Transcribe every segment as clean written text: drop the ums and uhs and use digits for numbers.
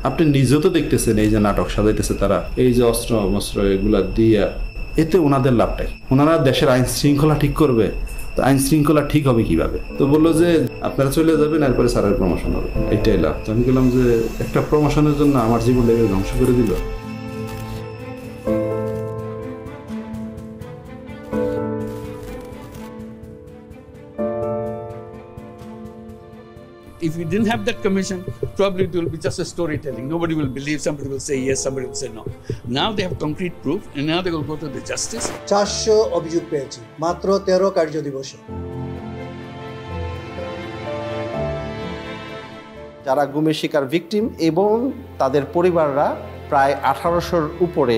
আপনি নিজেও তো দেখতেছেন এই যে নাটক সাজাইতেছে তারা, এই যে অস্ত্র মস্ত্র এগুলা দিয়া, এতে ওনাদের লাভটাই, ওনারা দেশের আইন শৃঙ্খলা ঠিক করবে, তো আইন শৃঙ্খলা ঠিক হবে কিভাবে? তো বললো যে আপনারা চলে যাবেন, এরপরে স্যারের প্রমোশন হবে, এইটাই লাভ। তো আমি বললাম যে একটা প্রমোশনের জন্য আমার জীবনটাকে ধ্বংস করে দিল। If we didn't have that commission, probably it will be just a storytelling. Nobody will believe, somebody will say yes, somebody will say no. Now they have concrete proof and now they will go to the justice. 400 অভিযোগ পেয়েছি মাত্র 13 কার্য দিবসে। যারা গুমের শিকার victim এবং তাদের পরিবাররা প্রায় 1800-র উপরে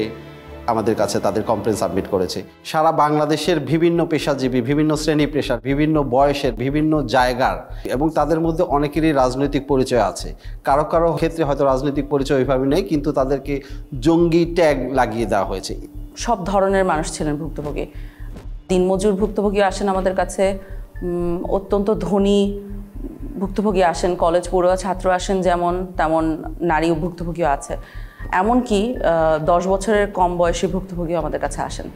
আমাদের কাছে তাদের কমপ্লেন সাবমিট করেছে। সারা বাংলাদেশের বিভিন্ন পেশাজীবী, বিভিন্ন শ্রেণী পেশার, বিভিন্ন বয়সের, বিভিন্ন জায়গার, এবং তাদের মধ্যে অনেকেরই রাজনৈতিক পরিচয় আছে। কারো কারো ক্ষেত্রে হয়তো রাজনৈতিক পরিচয় ওইভাবে নেই, কিন্তু তাদেরকে জঙ্গি ট্যাগ লাগিয়ে দেওয়া হয়েছে। সব ধরনের মানুষ ছিলেন ভুক্তভোগী। দিনমজুর ভুক্তভোগী আসেন আমাদের কাছে, অত্যন্ত ধনী ভুক্তভোগী আসেন, কলেজ পড়ুয়া ছাত্র আসেন, যেমন তেমন নারী ভুক্তভোগীও আছে। এমনকি 10 বছরের কম বয়সী ভুক্তভোগীও আমাদের কাছে আসেন।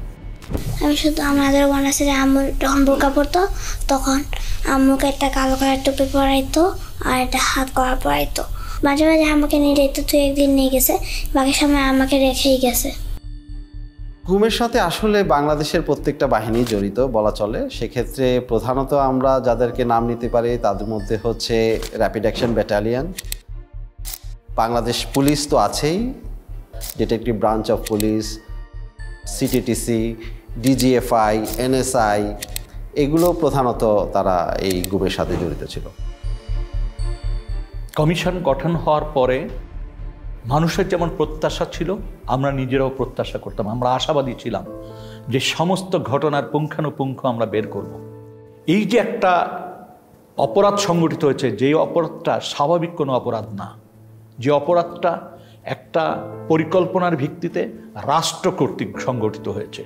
আমি শুধু আমাদের বনাসের আম্মু যখন বোরকা পরতো তখন আম্মুকে একটা কালো কালার টুপি পরাইতো আর একটা হাত করা পরাইতো। মাঝে মাঝে আমাকে নিয়ে যেত, তুই একদিন নিয়ে গেছে, বাকি সময় আমাকে রেখেই গেছে। গুমের সাথে আসলে বাংলাদেশের প্রত্যেকটা বাহিনী জড়িত বলা চলে। সেক্ষেত্রে প্রধানত আমরা যাদেরকে নাম নিতে পারি তাদের মধ্যে হচ্ছে rapid action battalion, Bangladesh police তো আছেই, detective branch of police, CTTC, DGFI, NSI, এগুলো প্রধানত তারা এই গুমের সাথে জড়িত ছিল। কমিশন গঠন হওয়ার পরে মানুষের যেমন প্রত্যাশা ছিল, আমরা নিজেরাও প্রত্যাশা করতাম, আমরা আশাবাদী ছিলাম যে সমস্ত ঘটনার পুঙ্খানুপুঙ্খ আমরা বের করব। এই যে একটা অপরাধ সংগঠিত হয়েছে, যে অপরাধটা স্বাভাবিক কোনো অপরাধ না, যে অপরাধটা একটা পরিকল্পনার ভিত্তিতে রাষ্ট্র কর্তৃক সংগঠিত হয়েছে।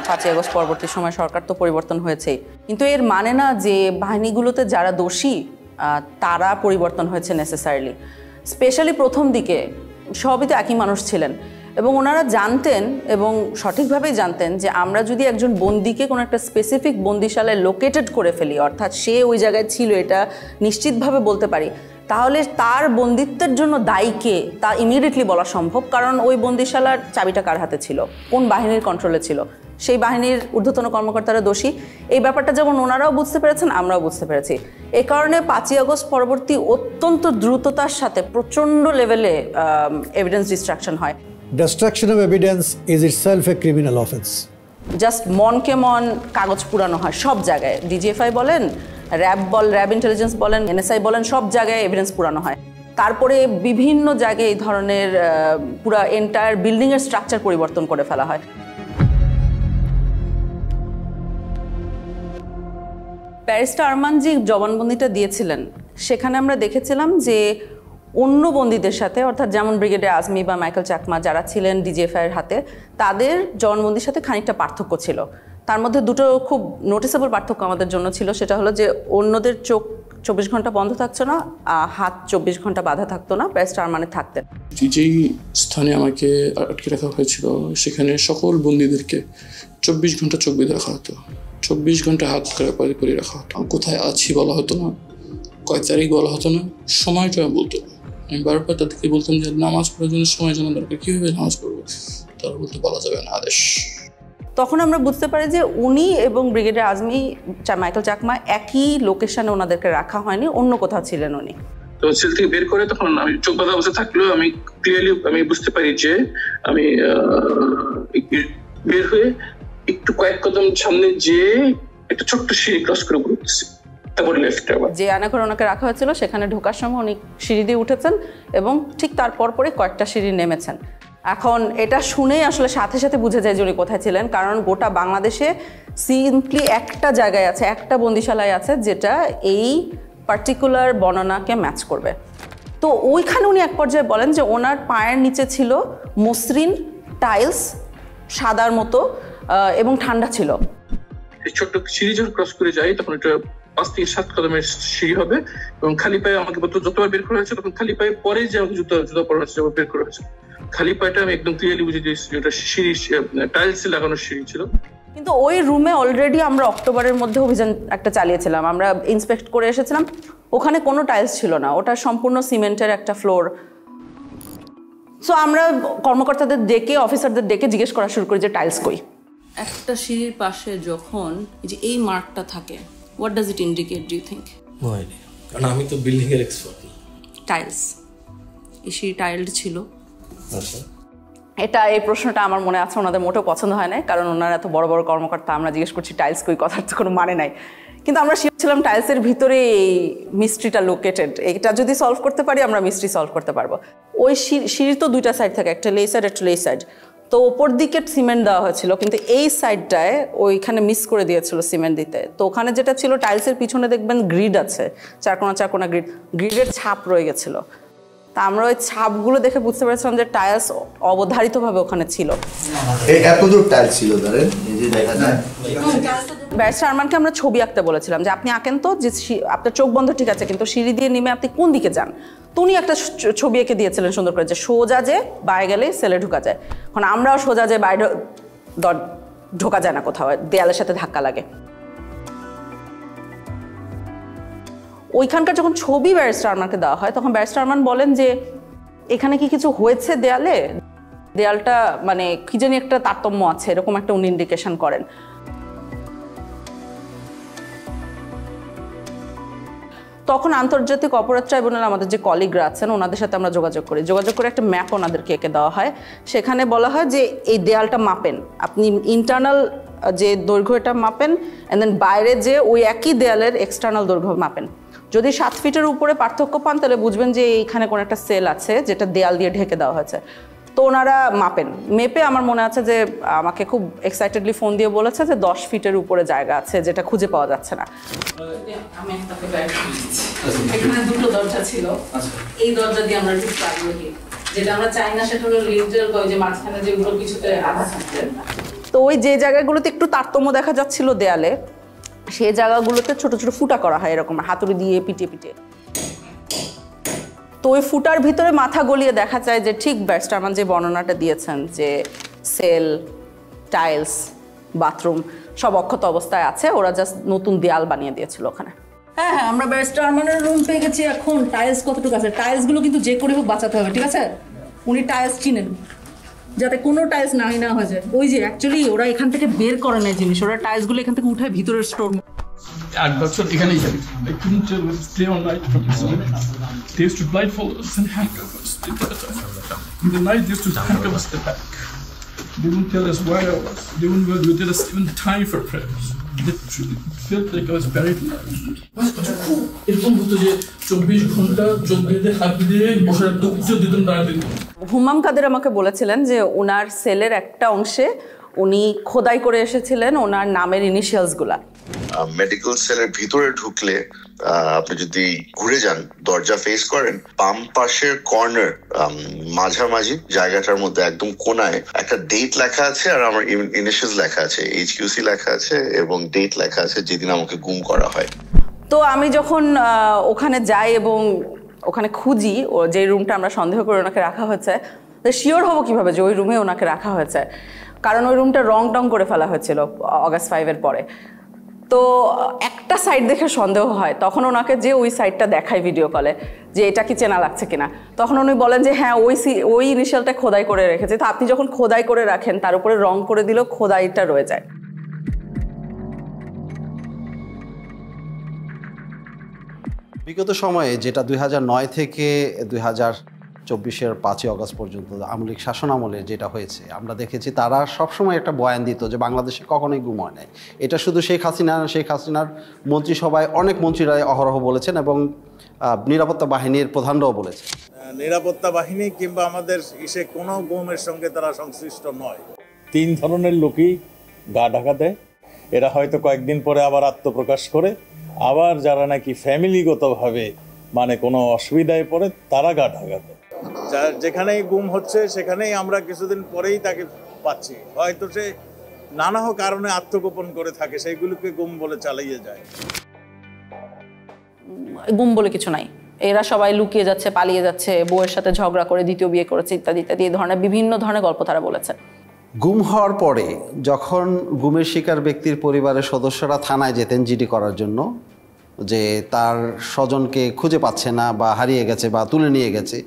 5ই আগস্ট পরবর্তী সময় সরকার তো পরিবর্তন হয়েছেই, কিন্তু এর মানে না যে বাহিনীগুলোতে যারা দোষী তারা পরিবর্তন হয়েছে নেসেসারিলি। স্পেশালি প্রথম দিকে সবই তো একই মানুষ ছিলেন এবং ওনারা জানতেন এবং সঠিকভাবেই জানতেন যে আমরা যদি একজন বন্দীকে কোনো একটা স্পেসিফিক বন্দিশালায় লোকেটেড করে ফেলি, অর্থাৎ সে ওই জায়গায় ছিল এটা নিশ্চিতভাবে বলতে পারি, তাহলে তার বন্দিত্বের জন্য দায়ী কে তা ইমিডিয়েটলি বলা সম্ভব। কারণ ওই বন্দিশালার চাবিটা কার হাতে ছিল, কোন বাহিনীর কন্ট্রোলে ছিল, সেই বাহিনীর ঊর্ধ্বতন কর্মকর্তারা দোষী। এই ব্যাপারটা যেমন ওনারাও বুঝতে পেরেছেন, আমরাও বুঝতে পেরেছি। এ কারণে 5ই আগস্ট পরবর্তী অত্যন্ত দ্রুততার সাথে প্রচণ্ড লেভেলে এভিডেন্স ডিস্ট্রাকশন হয়। Destruction of evidence is itself a criminal offense. Just মনকে মন কাগজ পুরানো হয় সব জায়গায়, ডিজিএফআই বলেন, র্যাব ইন্টেলিজেন্স বলেন, এনএসআই বলেন, সব জায়গায় এভিডেন্স পুরানো হয়। তারপরে বিভিন্ন জায়গায় এই ধরনের পুরা এন্টায়ার বিল্ডিংয়ের স্ট্রাকচার পরিবর্তন করে ফেলা হয়। ব্যারিস্টার আরমান জি জবানবন্দিটা দিয়েছিলেন, সেখানে আমরা দেখেছিলাম যে অন্য বন্দীদের সাথে, অর্থাৎ যেমন ব্রিগেডিয়ার আজমি বা মাইকেল চাকমা যারা ছিলেন ডিজিএফআইয়ের হাতে, তাদের জবানবন্দির সাথে খানিকটা পার্থক্য ছিল। তার মধ্যে দুটো খুব নোটিসেবল পার্থক্য আমাদের জন্য ছিল। সেটা হলো যে অন্যদের চোখ 24 ঘন্টা বন্ধ থাকতো না, হাত 24 ঘন্টা বাঁধা থাকতো না, ব্যারিস্টার আরমানের থাকতেন। যেই স্থানে আমাকে আটকে রাখা হয়েছিল সেখানে সকল বন্দীদেরকে 24 ঘন্টা চোখ বেঁধে রাখা হতো, 24 ঘন্টা হাত করে রাখা হতো। কোথায় আছি বলা হতো না, কয় তারিখ বলা হতো না, সময়টা বলতো না। আমি বারবার তাদেরকে বলতাম যে নামাজ পড়ার জন্য সময় জানা দরকার, কীভাবে নামাজ পড়বো, তারা বলতে বলা যাবে না, আদেশ। তখন আমরা বুঝতে পারি যে উনি এবং ব্রিগেডিয়ার আজমি, মাইকেল চাকমা একই লোকেশনে ওনাদেরকে রাখা হয়নি, অন্য কোথাও ছিলেন উনি। তো সেল থেকে বের করে তখন আমি চোখ বাঁধা অবস্থা থাকলেও আমি ক্লিয়ারলি আমি বুঝতে পারি যে আমি বের হয়ে একটু কয়েক কদম সামনে যে একটা ছোট্ট সিঁড়ি ক্রস করে ঘুরতেছি, তারপরে লেফটে আবার যে আয়নাঘরে ওনাকে রাখা হয়েছিল সেখানে ঢোকার সময় উনি সিঁড়ি দিয়ে উঠেছেন এবং ঠিক তার পরে কয়েকটা সিঁড়ি নেমেছেন। এখন এটা শুনেই আসলে সাথে সাথে বুঝে যায় যে উনি কোথায় ছিলেন, কারণ গোটা বাংলাদেশে সিম্পলি একটা জায়গায় আছে, একটা বন্দিশালায় আছে যেটা এই পার্টিকুলার বর্ণনাকে ম্যাচ করবে। তো ওইখানে উনি এক পর্যায়ে বলেন যে ওনার পায়ের নিচে ছিল মসৃণ টাইলস, সাদার মতো, এবং ঠান্ডা ছিল। ছোট্ট সিঁড়ি যখন ক্রস করে যাই তখন একটা 5 থেকে 7 কদমের সিঁড়ি হবে এবং খালি পায়ে আমাকে যতবার বের করা হয়েছে তখন খালি পায়ে পরে যে আমাকে জুতা পরা হয়েছে বের করা হয়েছে, খালি পায়েটা আমি একদম ক্লিয়ারলি বুঝে দিয়েছি ওটা সিঁড়ি টাইলস লাগানো সিঁড়ি ছিল। কিন্তু ওই রুমে অলরেডি আমরা অক্টোবরের মধ্যে অভিযান একটা চালিয়েছিলাম, আমরা ইন্সপেক্ট করে এসেছিলাম, ওখানে কোনো টাইলস ছিল না, ওটা সম্পূর্ণ সিমেন্টের একটা ফ্লোর। সো আমরা কর্মকর্তাদের ডেকে অফিসারদের ডেকে জিজ্ঞেস করা শুরু করি যে টাইলস কই। একটা সিঁড়ির পাশে যখন এই মার্কটা থাকে, what does it indicate do you think? কারণ আমি তো বিল্ডিং এর এক্সপার্ট না। টাইলস, এই সিঁড়ি টাইলড ছিল। আচ্ছা, এই প্রশ্নটা আমার মনে আছে ওনাদের মোটেও পছন্দ হয় না, কারণ ওনারা এত বড় বড় কর্মকর্তা, আমরা জিজ্ঞেস করছি টাইলস কই, কথার তো কোনো মানে নাই। কিন্তু আমরা শিখছিলাম টাইলসের ভিতরে এই মিস্ট্রিটা লোকেটেড, এটা যদি সলভ করতে পারি আমরা মিস্ট্রি সলভ করতে পারবো। ওই সিঁড়ির তো দুইটা সাইড থাকে, একটা লে সাইড একটা লে সাইড, তো ওপর দিকে সিমেন্ট দেওয়া হয়েছিল, কিন্তু এই সাইডটায় ওইখানে মিস করে দিয়েছিল সিমেন্ট দিতে। তো ওখানে যেটা ছিল টাইলসের পিছনে দেখবেন গ্রিড আছে, চারকোনা গ্রিডের ছাপ রয়ে গেছিলো। তা আমরা ওই ছাপগুলো দেখে বুঝতে পেরেছিলাম যে টাইলস অবধারিতভাবে ওখানে ছিল। এতদূর টাইলস ছিল ধরেন, এই যে দেখা যায়। ব্যারিস্টার আরমানকে আমরা ছবি আঁকতে বলেছিলাম যে আপনি আঁকেন তো, যে আপনার চোখ বন্ধ ঠিক আছে, কিন্তু সিঁড়ি দিয়ে নেমে আপনি কোন দিকে যান। তো উনি একটা ছবি এঁকে দিয়েছিলেন সুন্দর করে, যে সোজা যে বাইরে গেলে সেলে ঢোকা যায়। এখন আমরাও সোজা যে বাইরে ঢোকা যায় না, কোথাও দেয়ালের সাথে ধাক্কা লাগে। ওইখানকার যখন ছবি ব্যারিস্টার আরমানকে দেওয়া হয় তখন ব্যারিস্টার আরমান বলেন যে এখানে কি কিছু হয়েছে দেয়ালটা মানে কি জানি একটা তারতম্য আছে, এরকম একটা উনি ইন্ডিকেশন করেন। তখন আন্তর্জাতিক অপরাধ ট্রাইব্যুনাল আমাদের যে কলিগরা আছেন ওনাদের সাথে আমরা যোগাযোগ করে একটা ম্যাপ ওনাদেরকে এঁকে দেওয়া হয়। সেখানে বলা হয় যে এই দেয়ালটা মাপেন, আপনি ইন্টারনাল যে দৈর্ঘ্য এটা মাপেন, অ্যান্ড দেন বাইরে যে ওই একই দেয়ালের এক্সটার্নাল দৈর্ঘ্য মাপেন। যদি 7 ফিটের উপরে পার্থক্য পান তাহলে বুঝবেন যে এইখানে কোনো একটা সেল আছে যেটা দেয়াল দিয়ে ঢেকে দেওয়া হয়েছে। তো ওনারা মাপেন, মেপে আমার মনে আছে যে আমাকে খুব এক্সাইটেডলি ফোন দিয়ে বলেছে যে 10 ফিটের উপরে জায়গা আছে যেটা খুঁজে পাওয়া যাচ্ছে না। এখানে দুটো দরজা ছিল, এই দরজা দিয়ে আমরা যেটা আমরা চাই না সেটা হলো লিন্টেল, ওই যে মাঝখানে যেগুলো কিছুতে আধা থাকছে। তো ওই যে জায়গাগুলোতে একটু তারতম্য দেখা যাচ্ছিল দেয়ালে, সেই জায়গাগুলোতে ছোট ছোট ফুটা করা হয় এরকম হাতুড়ি দিয়ে পিটিয়ে। তো ওই ফুটার ভিতরে মাথা গলিয়ে দেখা যায় যে ঠিক ব্যারিস্টার আরমান যে বর্ণনাটা দিয়েছেন যে সেল, টাইলস, বাথরুম সব অক্ষত অবস্থায় আছে, ওরা জাস্ট নতুন দেয়াল বানিয়ে দিয়েছিল ওখানে। হ্যাঁ, আমরা ব্যারিস্টার আরমানের রুম পেয়ে গেছি। এখন টাইলস কতটুকু আছে, টাইলসগুলো কিন্তু যে করে হোক বাঁচাতে হবে, ঠিক আছে? উনি টাইলস চিনেন, যাতে কোনো টাইলস না হয়ে যায়। ওই যে অ্যাকচুয়ালি ওরা এখান থেকে বের করে নেয় জিনিস, ওরা টাইলসগুলো এখান থেকে উঠায় ভিতরের স্টোর। 8 বছর এখানেই যাবে। I couldn't tell with stay on night from this moment. They used to blindfold us and handcuff us. In the night they used to handcuff us the back. They wouldn't tell us where I was. They wouldn't tell us even time for prayers. Literally, it felt like I was buried alive. এরকম হতো যে 24 ঘন্টা চোখ বেঁধে হাত দিয়ে বসে রাখতো, উত্তর দিতেন না দিত। হুমাম কাদের আমাকে বলেছিলেন যে ওনার সেলের একটা অংশে উনি খোদাই করে এসেছিলেন ওনার নামের ইনিশিয়ালসগুলা। মেডিকেল সেলের ভিতরে ঢুকলে আপনি যদি ঘুরে যান, দরজা ফেস করেন, বাম পাশের কর্নার মাঝামাঝি জায়গাটার মধ্যে একদম কোনায় একটা ডেট লেখা আছে আর আমার ইনিশিয়ালস লেখা আছে, HQC লেখা আছে এবং ডেট লেখা আছে যেদিন আমাকে গুম করা হয়। তো আমি যখন ওখানে যাই এবং ওখানে খুঁজি ও যে রুমটা আমরা সন্দেহ করে ওনাকে রাখা হয়েছে, তো শিওর হবো কিভাবে যে ওই রুমে ওনাকে রাখা হয়েছে, কারণ ওই রুমটা রং টং করে ফেলা হয়েছিল অগাস্ট 5-এর পরে। তো একটা সাইড দেখে সন্দেহ হয়, তখন ওনাকে যে ওই সাইডটা দেখায় ভিডিও কলে যে এটা কি চেনা লাগছে কিনা, তখন উনি বলেন যে হ্যাঁ ওই ইনিশিয়ালটা খোদাই করে রেখেছে। তো আপনি যখন খোদাই করে রাখেন তার উপরে রং করে দিলেও খোদাইটা রয়ে যায়। বিগত সময়ে যেটা 2009 থেকে 2024-এর 5ই অগস্ট পর্যন্ত আওয়ামী লীগ শাসন আমলে যেটা হয়েছে, আমরা দেখেছি তারা সবসময় একটা বয়ান দিত যে বাংলাদেশে কখনোই গুম হয় নাই। এটা শুধু শেখ হাসিনার মন্ত্রিসভায় অনেক মন্ত্রীরাই অহরহ বলেছেন এবং নিরাপত্তা বাহিনীর প্রধানরাও বলেছে নিরাপত্তা বাহিনী কিংবা আমাদের ইসে কোনো গুমের সঙ্গে তারা সংশ্লিষ্ট নয়। 3 ধরনের লোকই গা ঢাকা দেয়, এরা হয়তো কয়েকদিন পরে আবার আত্মপ্রকাশ করে, আবার যারা নাকি ফ্যামিলিগতভাবে মানে কোনো অসুবিধায় পড়ে তারা গা ঢাকা দেয়। যেখানেই গুম হচ্ছে সেখানেই আমরা কিছুদিন পরেই তাকে পাচ্ছি, হয়তো সে নানা কারণে আত্মগোপন করে থাকে, সেইগুলোকে গুম বলে চালিয়ে যায়। গুম বলে কিছু নাই, এরা সবাই লুকিয়ে যাচ্ছে, পালিয়ে যাচ্ছে, বউয়ের সাথে ঝগড়া করে দ্বিতীয় বিয়ে করেছে ইত্যাদি ইত্যাদি, এই ধরনের বিভিন্ন ধরনের গল্প তারা বলেছে। গুম হওয়ার পরে যখন গুমের শিকার ব্যক্তির পরিবারের সদস্যরা থানায় যেতেন জিডি করার জন্য, যে তার স্বজনকে খুঁজে পাচ্ছে না বা হারিয়ে গেছে বা তুলে নিয়ে গেছে,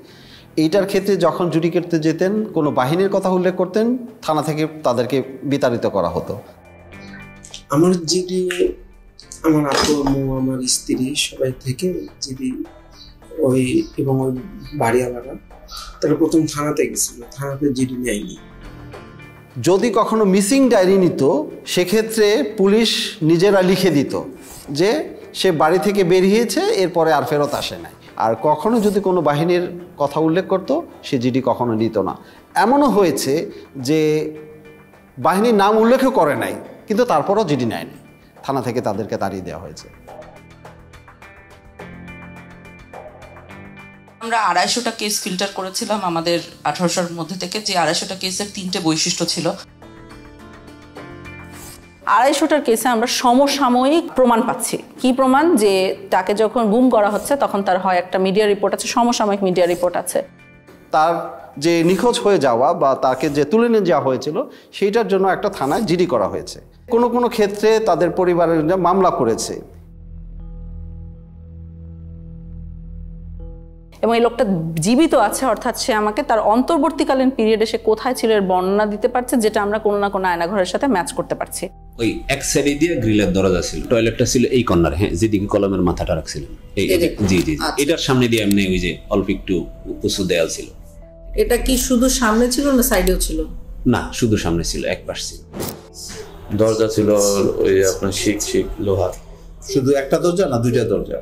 এইটার ক্ষেত্রে যখন জুডি করতে যেতেন কোনো বাহিনীর কথা উল্লেখ করতেন, থানা থেকে তাদেরকে বিতাড়িত করা হতো। আমার জিডি, আমার আপু আম্মু, আমার স্ত্রী সবাই থেকে জিডি ওই এবং ওই বাড়িওয়ালারা তারা প্রথম থানাতে গেছিল, থানাতে জিডি নেয়নি। যদি কখনো মিসিং ডায়েরি নিত, সেক্ষেত্রে পুলিশ নিজেরা লিখে দিত যে সে বাড়ি থেকে বেরিয়েছে, এরপরে আর ফেরত আসে নাই। আর কখনো যদি কোনো বাহিনীর কথা উল্লেখ করতো, সে জিডি কখনো নিত না। এমনও হয়েছে যে বাহিনীর নাম উল্লেখও করে নাই, কিন্তু তারপরও জিডি নেয়নি, থানা থেকে তাদেরকে তাড়িয়ে দেওয়া হয়েছে। আমরা 250টা কেস ফিল্টার করেছিলাম আমাদের 1800-র মধ্যে থেকে, যে 250টা কেসের 3টে বৈশিষ্ট্য ছিল। 250টার কেসে আমরা সমসাময়িক প্রমাণ পাচ্ছি। কি প্রমাণ? যে তাকে যখন গুম করা হচ্ছে তখন তার হয় একটা মিডিয়া রিপোর্ট আছে, সমসাময়িক মিডিয়া রিপোর্ট আছে। তার যে নিখোঁজ হয়ে যাওয়া বা তাকে যে তুলে নিয়ে যাওয়া হয়েছিল, সেইটার জন্য একটা থানায় জিডি করা হয়েছে। কোনো কোনো ক্ষেত্রে তাদের পরিবারের মামলা করেছে। এবং এই লোকটা জীবিত আছে, অর্থাৎ সে আমাকে তার অন্তর্বর্তীকালীন পিরিয়ডে সে কোথায় ছিল এর বর্ণনা দিতে পারছে, যেটা আমরা কোনো না কোনো আয়নাঘরের সাথে ম্যাচ করতে পারছি। ওই এক সাইডে দিয়ে গ্রিলের দরজা ছিল, টয়লেটটা ছিল এই কর্নারে, হ্যাঁ, যেদিকে কলমের মাথাটা রাখছিলেন, এই জি জি, এটার সামনে দিয়ে এমনি ওই যে অল্প একটু উঁচু দেয়াল ছিল। এটা কি শুধু সামনে ছিল না সাইডেও ছিল? না, শুধু সামনে ছিল, এক পাশ ছিল। দরজা ছিল ওই আপনার শিক লোহার। শুধু একটা দরজা না দুইটা দরজা?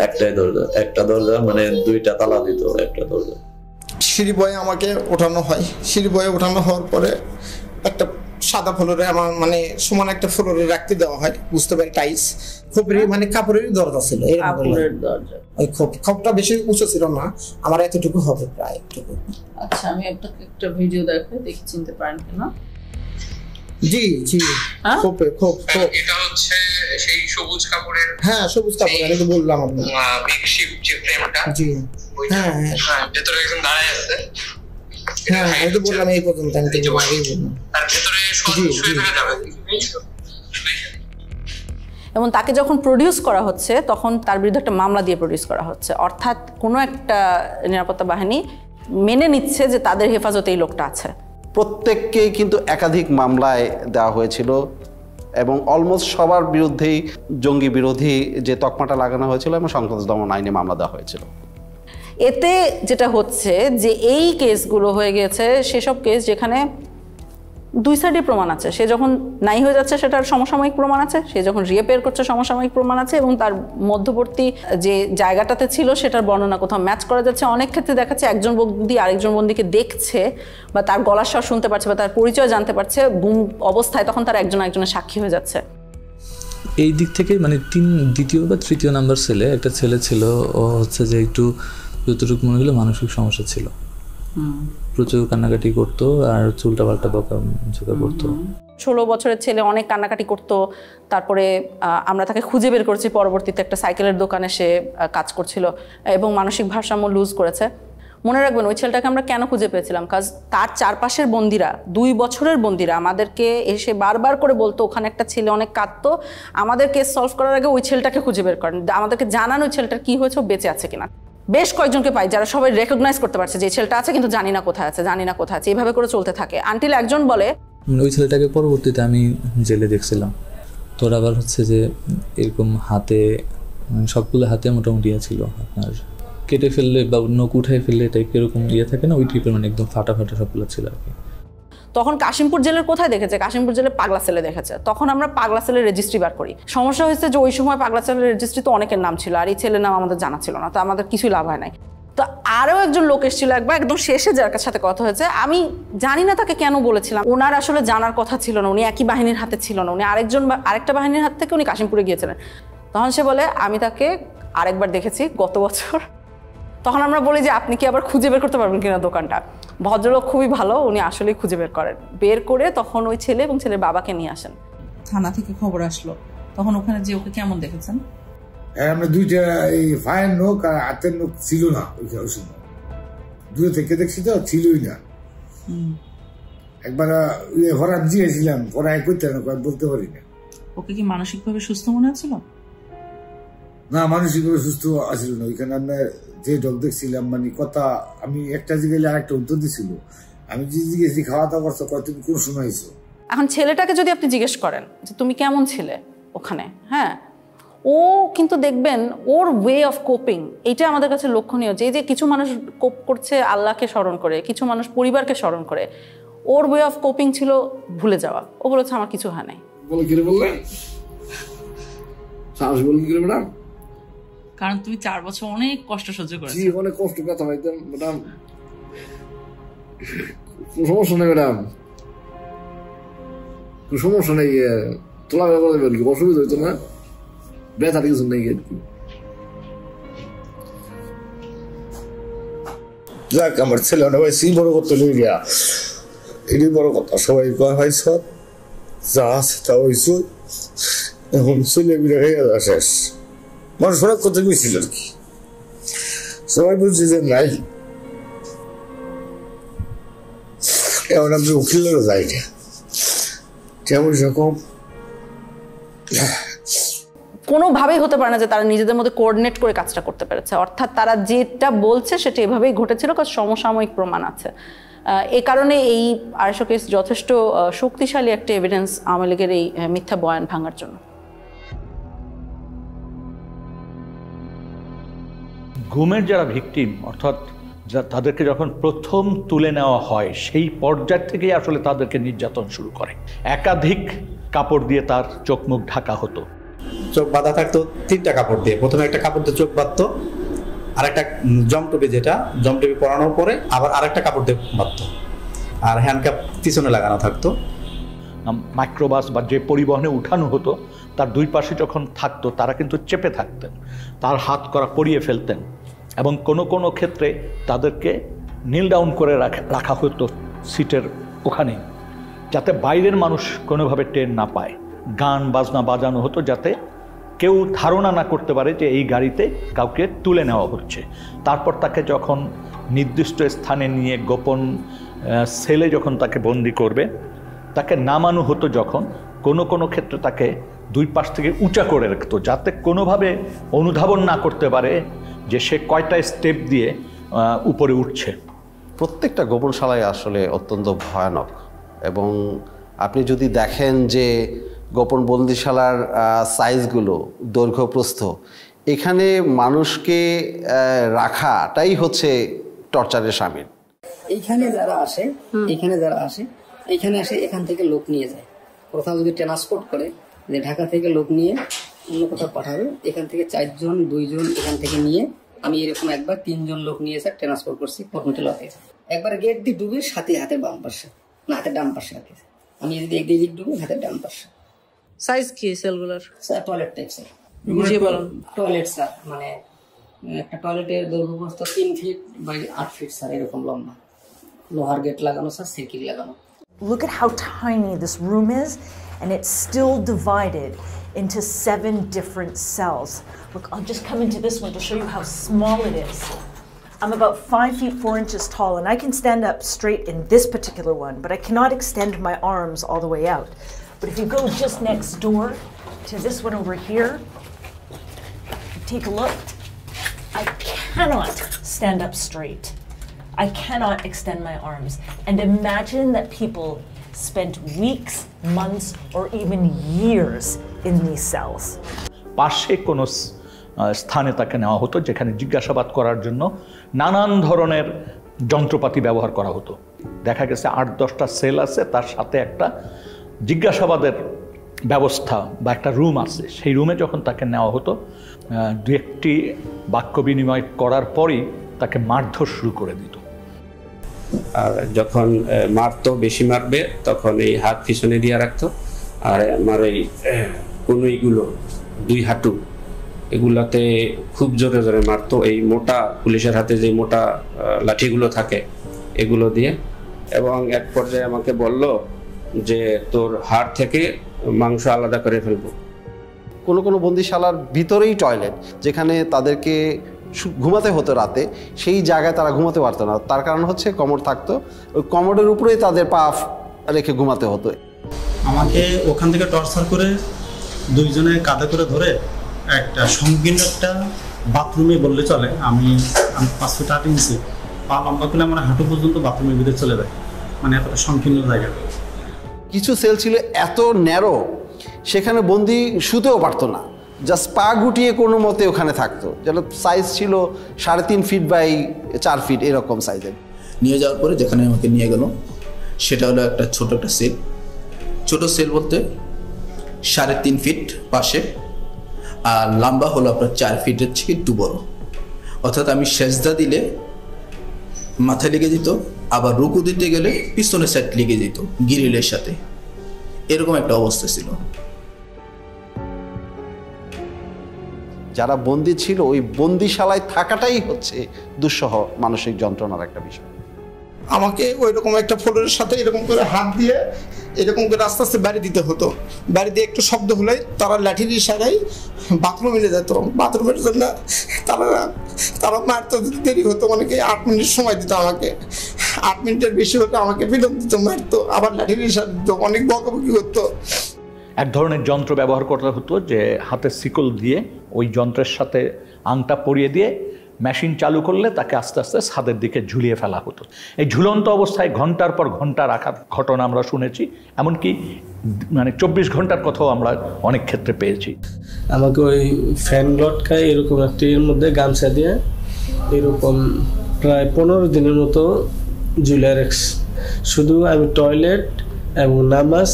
একটাই দরজা, একটা দরজা মানে দুইটা তালা দিত একটা দরজা। সিঁড়ি বয়ে আমাকে ওঠানো হয়, সিঁড়ি বয়ে ওঠানো হওয়ার পরে একটা সাদা ফ্লোরে আমার মানে সমান একটা ফ্লোরে রাখতে দেওয়া হয়, বুঝতে পারি টাইলস, খোপের মানে কাপড়ের দরজা ছিল, কাপড়ের দরজা। ওই খোপটা বেশি উঁচু ছিল না, আমার এতটুকু হবে প্রায় একটুকু। আচ্ছা, আমি আপনাকে একটা ভিডিও দেখাই, দেখি চিনতে পারেন কিনা। জি জি, খোপে খোপ। এটা হচ্ছে সেই সবুজ কাপড়ের, হ্যাঁ সবুজ কাপড়, আমি তো বললাম আপনাকে মেকশিফট যে ফ্রেমটা। জি হ্যাঁ হ্যাঁ, ভেতরে একজন দাঁড়ায় আছে। হ্যাঁ আমি তো বললাম এই পর্যন্ত, আমি তো আগেই বললাম। তার ভেতরে শুয়ে থাকা যাবে। এবং তাকে যখন প্রডিউস করা হচ্ছে তখন তার বিরুদ্ধে একটা মামলা দিয়ে প্রডিউস করা হচ্ছে, অর্থাৎ কোনো একটা নিরাপত্তা বাহিনী মেনে নিচ্ছে যে তাদের হেফাজতে এই লোকটা আছে। প্রত্যেককেই কিন্তু একাধিক মামলায় দেওয়া হয়েছিল এবং অলমোস্ট সবার বিরুদ্ধেই জঙ্গি বিরোধী যে তকমাটা লাগানো হয়েছিল এবং সন্ত্রাস দমন আইনে মামলা দেওয়া হয়েছিল। এতে যেটা হচ্ছে যে এই কেসগুলো হয়ে গেছে সেসব কেস যেখানে দুই সাইডে প্রমাণ আছে। সে যখন নাই হয়ে যাচ্ছে সেটার সমসাময়িক প্রমাণ আছে, সে যখন রিপেয়ার করছে সমসাময়িক প্রমাণ আছে, এবং তার মধ্যবর্তী যে জায়গাটাতে ছিল সেটার বর্ণনা কোথাও ম্যাচ করা যাচ্ছে। অনেক ক্ষেত্রে দেখাচ্ছে একজন বন্দী আরেকজন বন্দীকে দেখছে বা তার গলার স্বর শুনতে পারছে বা তার পরিচয় জানতে পারছে গুম অবস্থায়, তখন তার একজন একজনের সাক্ষী হয়ে যাচ্ছে। এই দিক থেকে মানে দ্বিতীয় বা তৃতীয় নাম্বার ছেলে, একটা ছেলে ছিল, ও হচ্ছে যে একটু যতটুকু মনে হলো মানসিক সমস্যা ছিল, প্রচুর কান্নাকাটি করতো আর চুলটা পাল্টা বকাঝকা করতো। 16 বছরের ছেলে, অনেক কান্নাকাটি করতো। তারপরে আমরা তাকে খুঁজে বের করেছি, পরবর্তীতে একটা সাইকেলের দোকানে সে কাজ করছিল এবং মানসিক ভারসাম্য লুজ করেছে। মনে রাখবেন ওই ছেলেটাকে আমরা কেন খুঁজে পেয়েছিলাম, কাজ তার চারপাশের বন্দিরা, 2 বছরের বন্দিরা আমাদেরকে এসে বারবার করে বলতো ওখানে একটা ছেলে অনেক কাঁদতো, আমাদের কেস সলভ করার আগে ওই ছেলেটাকে খুঁজে বের করেন, আমাদেরকে জানান ওই ছেলেটার কী হয়েছে, বেঁচে আছে কিনা। বেশ কয়েকজনকে পাই যারা সবাই রেকগনাইজ করতে পারছে যে ছেলেটা আছে কিন্তু জানি না কোথায় আছে, জানি না কোথায় আছে, এইভাবে করে চলতে থাকে আনটিল একজন বলে। ওই ছেলেটাকে পরবর্তীতে আমি জেলে দেখছিলাম, তোর আবার হচ্ছে যে এরকম হাতে সবগুলো হাতে মোটামুটি ছিল আপনার কেটে ফেললে বা নখ উঠাই ফেললে টাইপ এরকম থাকে না, ওই টাইপের মানে একদম ফাটা ফাটা সবগুলো ছিল আর কি। তখন কাশিমপুর জেলের কোথায় দেখেছে, কাশিমপুর জেলে পাগলা সেলে দেখেছে। তখন আমরা পাগলা সেলের রেজিস্ট্রি বার করি। সমস্যা হয়েছে যে ওই সময় পাগলা সেলের রেজিস্ট্রি তো অনেকের নাম ছিল, আর এই ছেলের নাম আমাদের জানা ছিল না, তো আমাদের কিছুই লাভ হয় নাই। তো আরও একজন লোক এসেছিল একবার, একদম শেষে যার সাথে কথা হয়েছে, আমি জানি না তাকে কেন বলেছিলাম, ওনার আসলে জানার কথা ছিল না, উনি একই বাহিনীর হাতে ছিল না, উনি আরেকটা বাহিনীর হাত থেকে উনি কাশিমপুরে গিয়েছিলেন। তখন সে বলে আমি তাকে আরেকবার দেখেছি গত বছর। তখন আমরা বলি যে আপনি কি আবার খুঁজে বের করতে পারবেন কিনা দোকানটা। ভদ্রলোক খুবই ভালো, উনি আসলেই খুঁজে বের করে তখন ওই ছেলে এবং ছেলের বাবাকে নিয়ে আসেন। থানা থেকে খবর আসলো, তখন ওখানে যে ওকে কেমন দেখেছেন? আমরা দুইটা এই ফায়ের নোক আর হাতের নোক ছিল না ওই সময়, দূরে থেকে দেখছি তো ছিলই না। একবার হরাত দিয়েছিলাম, পড়াই করতে না বলতে পারি না। ওকে কি মানসিকভাবে সুস্থ মনে হচ্ছিল? না, মানসিকভাবে সুস্থ আসছিল না। ওইখানে আমরা যে ডক দেখছিলাম, মানে কথা আমি একটা জিজ্ঞেস আরেকটা উত্তর দিছিল। আমি যে জিজ্ঞেস খাওয়া দাওয়া করছো, তুমি কোন সময় আইছো? এখন ছেলেটাকে যদি আপনি জিজ্ঞেস করেন যে তুমি কেমন ছিলে ওখানে, হ্যাঁ, ও কিন্তু দেখবেন ওর ওয়ে অফ কোপিং, এটা আমাদের কাছে লক্ষণীয়। যে কিছু মানুষ কোপ করছে আল্লাহকে স্মরণ করে, কিছু মানুষ পরিবারকে স্মরণ করে, ওর ওয়ে অফ কোপিং ছিল ভুলে যাওয়া। ও বলেছে আমার কিছু হয় নাই। কারণ তুমি 4 বছর অনেক কষ্ট সহ্য করেছো। অনেক কষ্ট, ব্যথা পাইতাম ম্যাডাম। সমস্যা নেই ম্যাডাম, সমস্যা নেই, তোলা অসুবিধা হইতো না, ব্যথা কিছু নেই। যাক, আমার ছেলে হয়েছি বড় করতে লই গিয়া, এটাই বড় কথা। সবাই কয় হয়েছ যা আছে তা হয়েছ, এখন ছেলে বিড়ে হয়ে যাওয়া শেষ। মানুষ অনেক কথা গেছিল আর কি, সবাই বলছে যে নাই, এখন আমি উকিলেরও যাই না, কেমন সেরকম কোনোভাবেই হতে পারে না যে তারা নিজেদের মধ্যে কোঅর্ডিনেট করে কাজটা করতে পেরেছে। অর্থাৎ তারা যেটা বলছে সেটা এভাবেই ঘটেছিল, কারণ সমসাময়িক প্রমাণ আছে। এই কারণে এই 250 কেস যথেষ্ট শক্তিশালী একটা এভিডেন্স আওয়ামী লীগের এই মিথ্যা বয়ান ভাঙার জন্য। গুমের যারা ভিকটিম, অর্থাৎ তাদেরকে যখন প্রথম তুলে নেওয়া হয় সেই পর্যায় থেকেই আসলে তাদেরকে নির্যাতন শুরু করে। একাধিক কাপড় দিয়ে তার চোখ মুখ ঢাকা হতো, চোখ বাঁধা থাকতো 3টা কাপড় দিয়ে। প্রথমে একটা কাপড় দিয়ে চোখ বাঁধতো, আরেকটা জমটুপি, যেটা জমটুপি পরানোর পরে আবার আরেকটা কাপড় দিয়ে বাঁধতো, আর হ্যান্ডকাপ পিছনে লাগানো থাকতো। মাইক্রোবাস বা যে পরিবহনে উঠানো হতো তার 2 পাশে যখন থাকতো তারা কিন্তু চেপে থাকতেন, তার হাত করা পরিয়ে ফেলতেন, এবং কোনো কোনো ক্ষেত্রে তাদেরকে নীল ডাউন করে রাখা হতো সিটের ওখানে, যাতে বাইরের মানুষ কোনোভাবে টের না পায়। গান বাজনা বাজানো হতো যাতে কেউ ধারণা না করতে পারে যে এই গাড়িতে কাউকে তুলে নেওয়া হচ্ছে। তারপর তাকে যখন নির্দিষ্ট স্থানে নিয়ে গোপন সেলে যখন তাকে বন্দি করবে, তাকে নামানো হতো যখন, কোনো কোনো ক্ষেত্রে তাকে 2 পাশ থেকে উঁচা করে রাখতো, যাতে কোনোভাবে অনুধাবন না করতে পারে যে সে কয়টা স্টেপ দিয়ে উপরে উঠছে। প্রত্যেকটা গোপনশালায় আসলে অত্যন্ত ভয়ানক, এবং আপনি যদি দেখেন যে গোপন বন্দিশালার সাইজগুলো, দৈর্ঘ্য প্রস্থ, এখানে মানুষকে রাখাটাই হচ্ছে টর্চারের শামিল। এইখানে যারা আসে এখানে আসে, এখান থেকে লোক নিয়ে যায়। কোথাও যদি ট্রান্সপোর্ট করে যে ঢাকা থেকে লোক নিয়ে অন্য কোথাও পাঠাবে, এখান থেকে 4 জন 2 জন এখান থেকে নিয়ে, আমি এরকম একবার 3 জন লোক নিয়ে এসে ট্রান্সপোর্ট করছি কর্মীতে লতে। একবার গেট দিয়ে ডুবে সাথে হাতের বাম পাশে, না হাতের ডান পাশে রাখে। আমি যদি একদিকে ডুবে হাতের ডান পাশে। সাইজ কি সেলগুলোর? স্যার টয়লেট টাইপ স্যার, বুঝিয়ে বলুন। টয়লেট স্যার, মানে একটা টয়লেটের দৈর্ঘ্য প্রস্থ 3 ফিট বাই 8 ফিট স্যার, এরকম লম্বা, লোহার গেট লাগানো স্যার, সাইকেল লাগানো। Look at how tiny this room is, and it's still divided into 7 different cells. Look, I'll just come into this one to show you how small it is. I'm about 5 feet 4 inches tall, and I can stand up straight in this particular one, but I cannot extend my arms all the way out. But if you go just next door to this one over here, take a look. I cannot stand up straight. I cannot extend my arms. And imagine that people spent weeks, months, or even years in these cells. পাশে কোনো স্থানে তাকে নেওয়া হতো যেখানে জিজ্ঞাসাবাদ করার জন্য নানান ধরনের যন্ত্রপাতি ব্যবহার করা হতো। দেখা গেছে 8-10টা সেল আছে, তার সাথে একটা জিজ্ঞাসাবাদের ব্যবস্থা বা একটা রুম আছে। সেই রুমে যখন তাকে নেওয়া হতো, 2-1টি বাক্য বিনিময় করার পরই তাকে মারধর শুরু করে দিত। আর যখন মারতো, বেশি মারবে, তখন এই হাত পিছনে দিয়ে রাখতো, আর আমার এই কনুইগুলো 2 হাঁটু এগুলাতে খুব জোরে জোরে মারতো। এই মোটা পুলিশের হাতে যে মোটা লাঠিগুলো থাকে, এগুলো দিয়ে, এবং এক পর্যায়ে আমাকে বলল যে তোর হাড় থেকে মাংস আলাদা করে ফেলবো। কোনো কোনো বন্দিশালার ভিতরেই টয়লেট, যেখানে তাদেরকে ঘুমাতে হতো রাতে, সেই জায়গায় তারা ঘুমাতে পারতো না। তার কারণ হচ্ছে কমোড থাকতো, ওই কমোডের উপরেই তাদের পা রেখে ঘুমাতে হতো। আমাকে ওখান থেকে টর্চার করে দুইজনে কাঁধে করে ধরে একটা সংকীর্ণ একটা বাথরুমে বললে চলে, আমি 5 ফুট 8 ইঞ্চি পা লম্বা করলে আমার হাঁটু পর্যন্ত বাথরুমের ভিতরে চলে যায়, মানে এতটা সংকীর্ণ জায়গা। কিছু সেল ছিল এত ন্যারো, সেখানে বন্দি শুতেও পারতো না, জাস্ট পা গুটিয়ে কোনো মতে ওখানে থাকতো। যেটা সাইজ ছিল 3.5 ফিট বাই 4 ফিট এরকম সাইজের। নিয়ে যাওয়ার পরে যেখানে আমাকে নিয়ে গেল সেটা হলো একটা ছোট একটা সেল। ছোট সেল বলতে 3.5 ফিট পাশে, আর লম্বা হলো আপনার 4 ফিটের থেকে একটু বড়। অর্থাৎ আমি সেজদা দিলে মাথায় লেগে যেত, আবার রুকু দিতে গেলে পিছনের সাইড লেগে যেত গ্রিলের সাথে, এরকম একটা অবস্থা ছিল। যারা বন্দি ছিল ওই বন্দিশালায় থাকাটাই হচ্ছে দুঃসহ মানসিক যন্ত্রণার একটা বিষয়। আমাকে ওই রকম একটা ফ্লোরের সাথে এরকম করে হাত দিয়ে এরকম করে আস্তে আস্তে বাড়ি দিতে হতো। বাড়ি দিয়ে একটু শব্দ হলে তারা লাঠির ইশারায় বাথরুমে নিয়ে যেত। বাথরুমের জন্য তারা মারতে দেরি হতো, অনেকে 8 মিনিট সময় দিত আমাকে। 8 মিনিটের বেশি হতো আমাকে বিলম্ব দিত, মারতো, আবার লাঠির ইশারা দিত, অনেক বকাবকি করতো। এক ধরনের যন্ত্র ব্যবহার করতে হতো, যে হাতে শিকল দিয়ে ওই যন্ত্রের সাথে আংটা পরিয়ে দিয়ে মেশিন চালু করলে তাকে আস্তে আস্তে ছাদের দিকে ঝুলিয়ে ফেলা হতো। এই ঝুলন্ত অবস্থায় ঘন্টার পর ঘন্টা রাখার ঘটনা আমরা শুনেছি, এমনকি মানে 24 ঘন্টার কথাও আমরা অনেক ক্ষেত্রে পেয়েছি। আমাকে ওই ফ্যান লটকায় এরকম একটি এর মধ্যে গামছা দিয়ে এরকম প্রায় 15 দিনের মতো ঝুলিয়ে রাখছে। শুধু আমি টয়লেট এবং নামাজ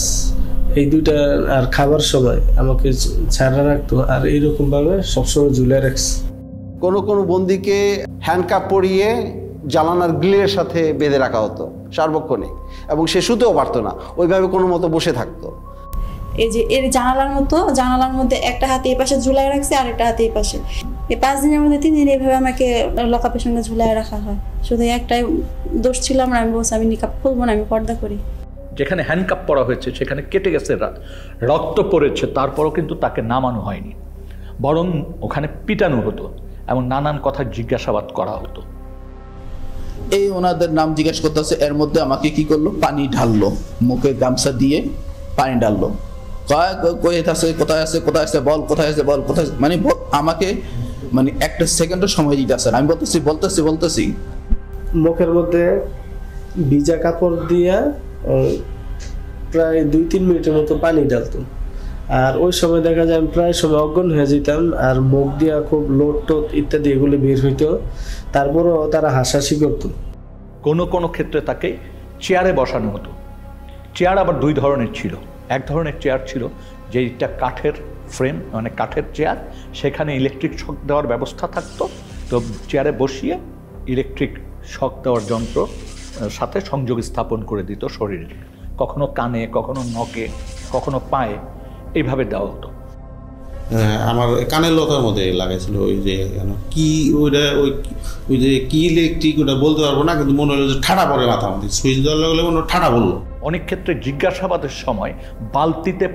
এই দুইটা আর খাবার সময় আমাকে ছাড়া রাখতো, আর এইরকমভাবে সবসময় ঝুলিয়ে রাখছে। কোনো কোনো বন্দিকে হ্যান্ডকাপ পরিয়ে জানালার গ্রিলের সাথে বেঁধে রাখা হতো সার্বক্ষণিক, এবং সে শুতেও পারতো না, ওইভাবে কোনো মতো বসে থাকতো। এই যে এর জানালার মধ্যে একটা হাতে এই পাশে ঝুলাই রাখছে আর একটা হাতে এই পাশে। এই 5 দিনের মধ্যে 3 দিন এইভাবে আমাকে লকআপের সঙ্গে ঝুলাই রাখা হয়। শুধু একটাই দোষ ছিল, আমি বলছি আমি নিকাব খুলবো না, আমি পর্দা করি। যেখানে হ্যান্ডকাপ পরা হয়েছে সেখানে কেটে গেছে, রক্ত পড়েছে, তারপরও কিন্তু তাকে নামানো হয়নি, বরং ওখানে পিটানো হতো এবং নানান কথা জিজ্ঞাসাবাদ করা হতো। এই ওনাদের নাম জিজ্ঞেস করতেছে, এর মধ্যে আমাকে কি করলো, পানি ঢাললো, মুখে গামছা দিয়ে পানি ঢাললো। কোথায় আছে বল, কোথায় আছে বল, কোথায়, মানে আমাকে মানে একটা সেকেন্ডের সময় দিতে আসে। আমি বলতেছি মুখের মধ্যে ভিজা কাপড় দিয়া প্রায় 2-3 মিনিটের মতো পানি ঢালতো, আর ওই সময় দেখা যায় আমি প্রায় সময় অজ্ঞান হয়ে যেতাম, আর মুখ দিয়া খুব লোট টোট ইত্যাদি এগুলো বের হইতো, তারপরও তারা হাসাহাসি করতো। কোনো ক্ষেত্রে তাকে চেয়ারে বসানো হতো। চেয়ার আবার 2 ধরনের ছিল। এক ধরনের চেয়ার ছিল যেটা কাঠের ফ্রেম, মানে কাঠের চেয়ার, সেখানে ইলেকট্রিক শক দেওয়ার ব্যবস্থা থাকতো। তো চেয়ারে বসিয়ে ইলেকট্রিক শক দেওয়ার যন্ত্র সাথে সংযোগ স্থাপন করে দিত শরীরে, কখনো কানে, কখনো নখে, কখনো পায়ে, এইভাবে দেওয়া হতো। আমার কানের লতার মধ্যে লাগাইছিল, ওই যে কি ওইটা ওই যে কি ইলেকট্রিক ওটা বলতে পারবো না, কিন্তু মনে হলো যে ঠাডা পড়ে মাথা মধ্যে, সুইচ দেওয়ার লাগলে মনে ঠাডা বললো। অনেক ক্ষেত্রে জিজ্ঞাসাবাদের সময় বালতিতে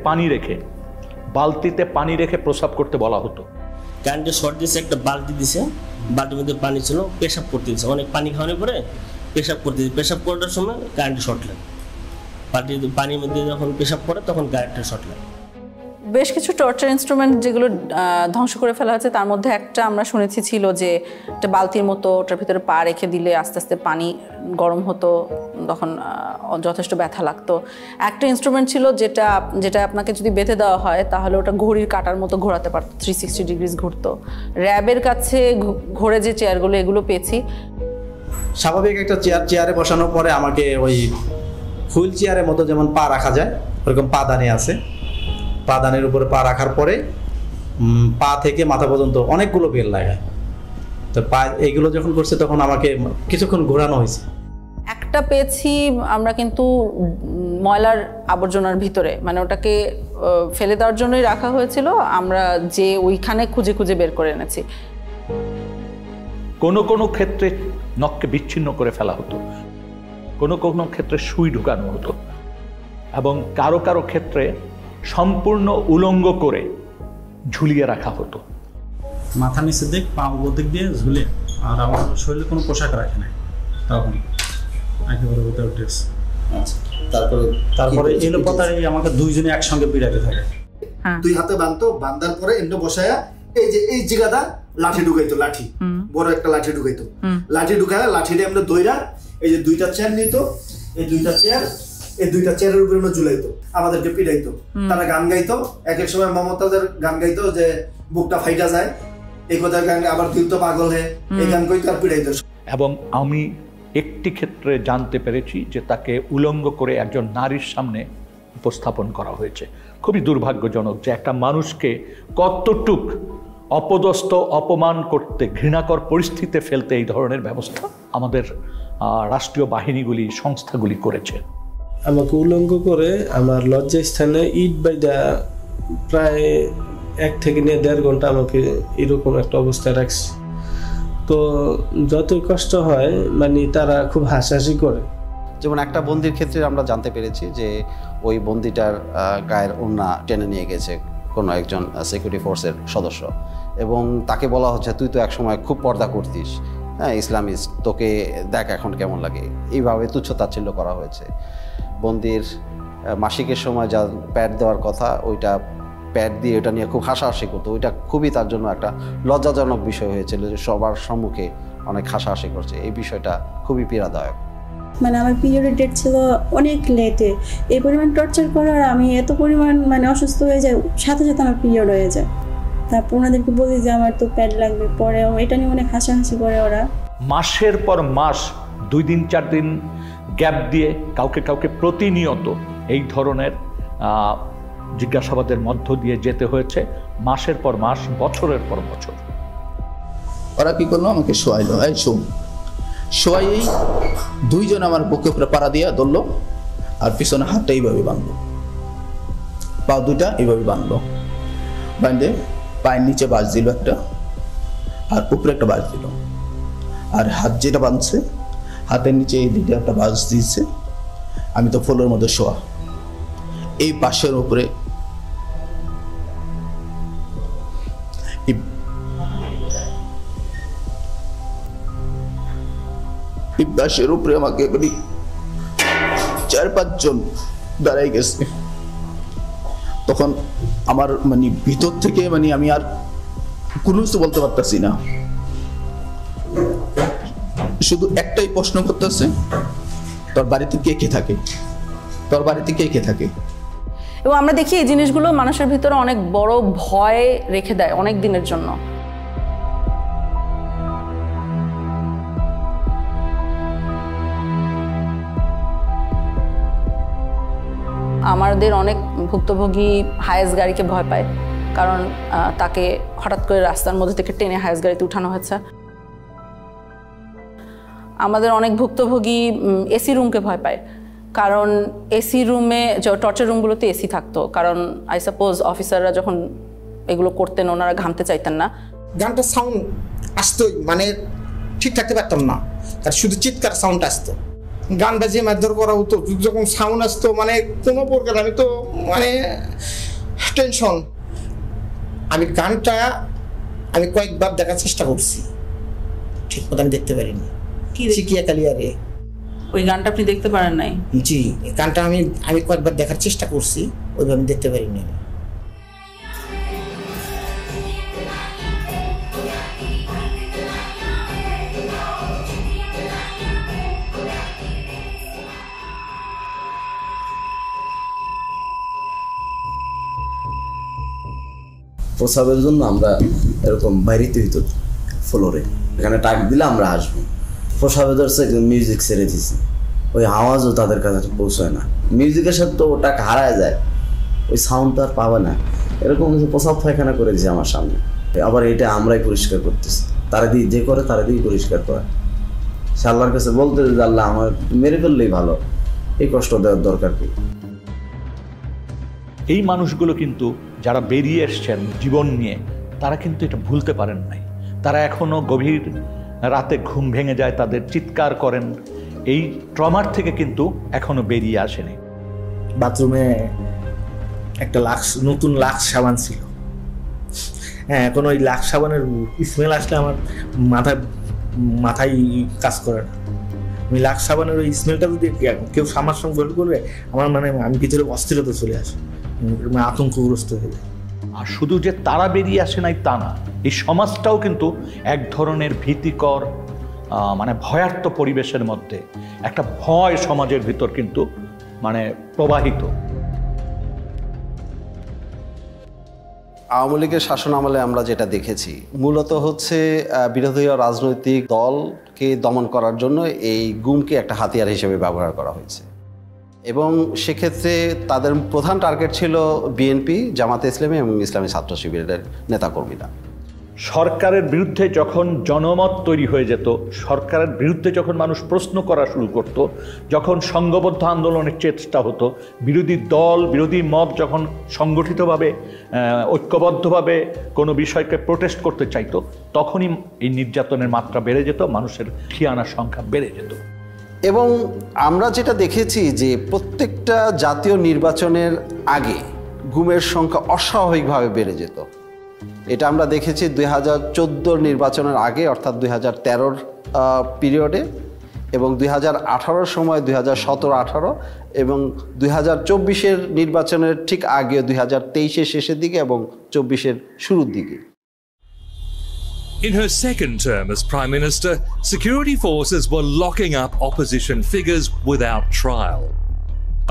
পানি রেখে প্রস্রাব করতে বলা হতো। কারেন্টের শর্ট দিয়েছে, একটা বালতি দিছে, বালতির মধ্যে পানি ছিল, পেশাব করতে দিচ্ছে, অনেক পানি খাওয়ানোর পরে পেশাব করতে দিচ্ছে। পেশাব করার সময় কারেন্টের শর্ট লাগে, পানির মধ্যে যখন পেশাব করে তখন কারেন্টের শর্ট লাগে। বেশ কিছু টর্চার ইনস্ট্রুমেন্ট যেগুলো ধ্বংস করে ফেলা হয়েছে, তার মধ্যে একটা আমরা শুনেছি ছিল যে একটা বালতির মতো, ওটার ভিতরে পা রেখে দিলে আস্তে আস্তে পানি গরম হতো, তখন যথেষ্ট ব্যথা লাগতো। একটা ইনস্ট্রুমেন্ট ছিল যেটা আপনাকে যদি বেঁধে দেওয়া হয় তাহলে ওটা ঘড়ির কাঁটার মতো ঘোরাতে পারতো, 360 ডিগ্রিজ ঘুরতো। র্যাবের কাছে ঘোরে যে চেয়ারগুলো, এগুলো পেয়েছি। স্বাভাবিক একটা চেয়ারে বসানোর পরে আমাকে ওই হুইল চেয়ারের মতো যেমন পা রাখা যায় ওরকম পাদানি আছে, পাদানের উপরে পা রাখার পরে পা থেকে মাথা পর্যন্ত অনেকগুলো বেল লাগায়। তো পা এইগুলো যখন করছে তখন আমাকে কিছুক্ষণ ঘোরানো হয়েছে। একটা পেয়েছি আমরা কিন্তু ময়লার আবর্জনার ভিতরে, মানে ওটাকে ফেলে দেওয়ার জন্যই রাখা হয়েছিল, আমরা যে ওইখানে খুঁজে খুঁজে বের করে এনেছি। কোনো ক্ষেত্রে নখকে বিচ্ছিন্ন করে ফেলা হতো। কোনো কোনো ক্ষেত্রে সুই ঢুকানো হতো, এবং কারো কারো ক্ষেত্রে সম্পূর্ণ উলঙ্গ করে ঝুলিয়ে রাখা হতো। মাথা নিচের দিক পা উপর দিক দিয়ে ঝুলে, আর আমার শরীরে কোনো পোশাক রাখে নাই তখন, একেবারে উইদাউট ড্রেস। আচ্ছা, তারপরে এলো পাতায় আমাকে দুইজনে একসঙ্গে বিড়াতে থাকে। দুই হাতে বাঁধতো, বাঁধার পরে এমনি বসায়া এই যে এই জায়গাটা লাঠি ঢুকাইতো, লাঠি বড় একটা লাঠি ঢুকাইতো, লাঠি ঢুকায় লাঠিটা আমরা দইরা এই যে দুইটা চেয়ার নিত, এই দুইটা চেয়ারের উপরে আমরা ঝুলাইতো, আমাদেরকে পিড়াইতো। তারা গান গাইতো, এক এক সময় মমতাজের গান গাইতো যে বুকটা ফাইটা যায়, এই কথা গান, আবার তুই তো পাগল হে, এই গান কইতো আর পিড়াইতো। এবং আমি একটি ক্ষেত্রে জানতে পেরেছি যে তাকে উলঙ্গ করে একজন নারীর সামনে উপস্থাপন করা হয়েছে। খুবই দুর্ভাগ্যজনক যে একটা মানুষকে কতটুক অপদস্থ, অপমান করতে, ঘৃণাকর পরিস্থিতিতে ফেলতে এই ধরনের ব্যবস্থা আমাদের রাষ্ট্রীয় বাহিনীগুলি, সংস্থাগুলি করেছে। আমাকে উলঙ্গ করে আমার লজ্জা স্থানে ইট বাইদা প্রায় 1 থেকে 1.5 ঘন্টা আমাকে এরকম একটা অবস্থায় রাখছে। তো যতই কষ্ট হয় মানে তারা খুব হাসাহাসি করে। যেমন একটা বন্দির ক্ষেত্রে আমরা জানতে পেরেছি যে ওই বন্দিটার গায়ের ওড়না টেনে নিয়ে গেছে কোনো একজন সিকিউরিটি ফোর্সের সদস্য, এবং তাকে বলা হচ্ছে তুই তো একসময় খুব পর্দা করতিস, হ্যাঁ ইসলামিস্ট, তোকে দেখ এখন কেমন লাগে, এইভাবে তুচ্ছ-তাচ্ছিল্য করা হয়েছে। বন্দির মাসিকের সময় যা প্যাড দেওয়ার কথা, ওইটা প্যাড দিয়ে ওটা নিয়ে খুব হাসাহাসি করতো, ওইটা খুবই তার জন্য একটা লজ্জাজনক বিষয় হয়েছিল যে সবার সম্মুখে অনেক হাসাহাসি করছে। এই বিষয়টা খুবই পীড়াদায়ক। মানে আমার পিরিয়ডের ডেট ছিল অনেক লেটে, এই পরিমাণ টর্চার করার আমি এত পরিমাণ মানে অসুস্থ হয়ে যায়, সাথে সাথে আমার পিরিয়ড হয়ে যায়। তারপর ওনাদেরকে বলি যে আমার তো প্যাড লাগবে, পরে এটা নিয়ে অনেক হাসাহাসি করে ওরা। মাসের পর মাস 2 দিন 4 দিন গ্যাপ দিয়ে কাউকে কাউকে প্রতিনিয়ত এই ধরনের জিজ্ঞাসাবাদের মধ্য দিয়ে যেতে হয়েছে, মাসের পর মাস, বছরের পর বছর। ওরা কি করলো, আমাকে শোয়াইলো, এই শোয়াইয়েই 2 জন আমার বুকে উপরে পাড়া দিয়া ধরলো, আর পিছনে হাতটা এইভাবে বাঁধলো, পা 2টা এইভাবে বাঁধলো, বাঁধে পায়ের নিচে বাঁশ দিল একটা, আর উপরে একটা বাঁশ দিল, আর হাত যেটা বাঁধছে হাতের নিচে এই দিকে একটা বাঁশ দিয়েছে। আমি তো ফ্লোরের মধ্যে শোয়া, এই পাশের উপরে বাঁশের উপরে আমাকে 4-5 জন দাঁড়াই গেছে। তখন আমার মানে ভিতর থেকে মানে আমি আর কোনো কিছু বলতে পারতেছি না, শুধু একটাই প্রশ্ন করতেছে, তোর বাড়িতে কে কে থাকে, তোর বাড়িতে কে কে থাকে। এবং আমরা দেখি এই জিনিসগুলো মানুষের ভিতরে অনেক বড় ভয় রেখে দেয় অনেক দিনের জন্য। আমাদের অনেক ভুক্তভোগী হায়েস গাড়িকে ভয় পায়, কারণ তাকে হঠাৎ করে রাস্তার মধ্যে থেকে টেনে হায়েস গাড়িতে উঠানো হয়েছে। আমাদের অনেক ভুক্তভোগী এসি রুমকে ভয় পায়, কারণ এসি রুমে, টর্চার রুমগুলোতে এসি থাকতো, কারণ আই সাপোজ অফিসাররা যখন এগুলো করতেন ওনারা ঘামতে চাইতেন না। গানটা সাউন্ড আসতোই, মানে ঠিক থাকতে পারতাম না, আর শুধু চিৎকার সাউন্ড আসতো। গান বাজিয়ে মারধর করা হতো, যখন সাউন্ড আসতো মানে কোনো প্রকার, আমি তো মানে টেনশন। আমি গানটা আমি কয়েকবার দেখার চেষ্টা করছি, ঠিক মতো আমি দেখতে পারিনি। চিকিয়া কালিয়ারে ওই গানটা আপনি দেখতে পারেন নাই? জি, গানটা আমি কয়েকবার দেখার চেষ্টা করছি, ওইভাবে আমি দেখতে পারিনি। প্রসাবের জন্য আমরা এরকম বাইরেতে হইতো ফ্লোরে, এখানে টাক দিলে আমরা আসবো। প্রসাবে ধরছে মিউজিক ছেড়ে দিছি, ওই আওয়াজও তাদের কাছে পৌঁছায় না, মিউজিকের সাথে তো ওটা হারায় যায়, ওই সাউন্ড তো আর পাবে না। এরকম কিছু প্রসাব পায়খানা করে দিয়েছে আমার সামনে, আবার এটা আমরাই পরিষ্কার করতেছি, তারা দিয়ে যে করে তারা দিয়ে পরিষ্কার করে। সে আল্লাহর কাছে বলতে যে আল্লাহ আমার মেরে ফেললেই ভালো, এই কষ্ট দেওয়ার দরকার কি। এই মানুষগুলো কিন্তু যারা বেরিয়ে এসছেন জীবন নিয়ে, তারা কিন্তু এটা ভুলতে পারেন নাই। তারা এখনও গভীর রাতে ঘুম ভেঙে যায়, তাদের চিৎকার করেন, এই ট্রমার থেকে কিন্তু এখনো বেরিয়ে আসেনি। বাথরুমে একটা নতুন লাক্স সাবান ছিল। হ্যাঁ, এখন ওই লাক্স সাবানের স্মেল আসলে আমার মাথায় কাজ করে না। আমি লাক্স সাবানের ওই স্মেলটা যদি কেউ আমার সঙ্গে গোল করবে, আমার আমি ভিতরে অস্থিরতা চলে আসে, আতঙ্কগ্রস্ত হয়ে যায়। আর শুধু যে তারা বেরিয়ে আসে নাই তা না, এই সমাজটাও কিন্তু এক ধরনের ভীতিকর ভয়ার্ত পরিবেশের মধ্যে একটা ভয় সমাজের ভিতর কিন্তু প্রবাহিত। আওয়ামী লীগের শাসন আমলে আমরা যেটা দেখেছি মূলত হচ্ছে বিরোধী রাজনৈতিক দলকে দমন করার জন্য এই গুমকে একটা হাতিয়ার হিসেবে ব্যবহার করা হয়েছে, এবং সেক্ষেত্রে তাদের প্রধান টার্গেট ছিল বিএনপি, জামাতে ইসলামী এবং ইসলামী ছাত্র শিবিরের নেতাকর্মীরা। সরকারের বিরুদ্ধে যখন জনমত তৈরি হয়ে যেত, সরকারের বিরুদ্ধে যখন মানুষ প্রশ্ন করা শুরু করত, যখন সংঘবদ্ধ আন্দোলনের চেষ্টা হতো, বিরোধী দল বিরোধী মত যখন সংগঠিতভাবে ঐক্যবদ্ধভাবে কোনো বিষয়কে প্রোটেস্ট করতে চাইতো, তখনই এই নির্যাতনের মাত্রা বেড়ে যেত, মানুষের ঠিয়ানার সংখ্যা বেড়ে যেত। এবং আমরা যেটা দেখেছি যে প্রত্যেকটা জাতীয় নির্বাচনের আগে গুমের সংখ্যা অস্বাভাবিকভাবে বেড়ে যেত। এটা আমরা দেখেছি 2014 নির্বাচনের আগে, অর্থাৎ 2013 পিরিয়ডে, এবং 2018 সময় 2017-18, এবং 2024 নির্বাচনের ঠিক আগে 2023 শেষের দিকে এবং 24 শুরুর দিকে। In her second term as Prime Minister, security forces were locking up opposition figures without trial.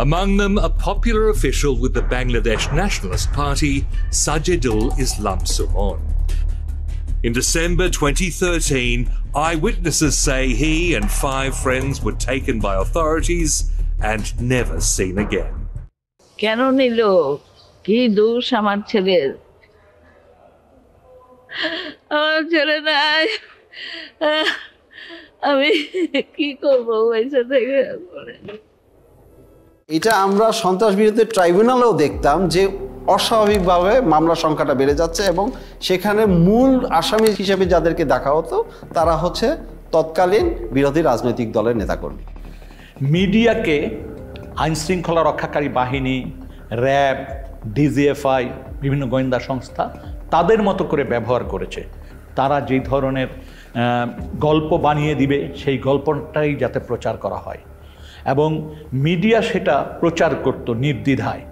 Among them, a popular official with the Bangladesh Nationalist Party, Sajidul Islam Sumon. In December 2013, eyewitnesses say he and 5 friends were taken by authorities and never seen again. কেন নিল? কি দোষ আমার ছেলের? আমার ছেলে নাই, আমি কি করবো পয়সা থেকে? এটা আমরা সন্ত্রাস বিরোধী ট্রাইব্যুনালেও দেখতাম যে অস্বাভাবিকভাবে মামলার সংখ্যাটা বেড়ে যাচ্ছে, এবং সেখানে মূল আসামি হিসেবে যাদেরকে দেখা হতো তারা হচ্ছে তৎকালীন বিরোধী রাজনৈতিক দলের নেতাকর্মী। মিডিয়াকে আইনশৃঙ্খলা রক্ষাকারী বাহিনী, র্যাব, ডিজিএফআই, বিভিন্ন গোয়েন্দা সংস্থা তাদের মতো করে ব্যবহার করেছে। তারা যেই ধরনের গল্প বানিয়ে দিবে সেই গল্পটাই যাতে প্রচার করা হয়, এবং মিডিয়া সেটা প্রচার করত নির্দ্বিধায়।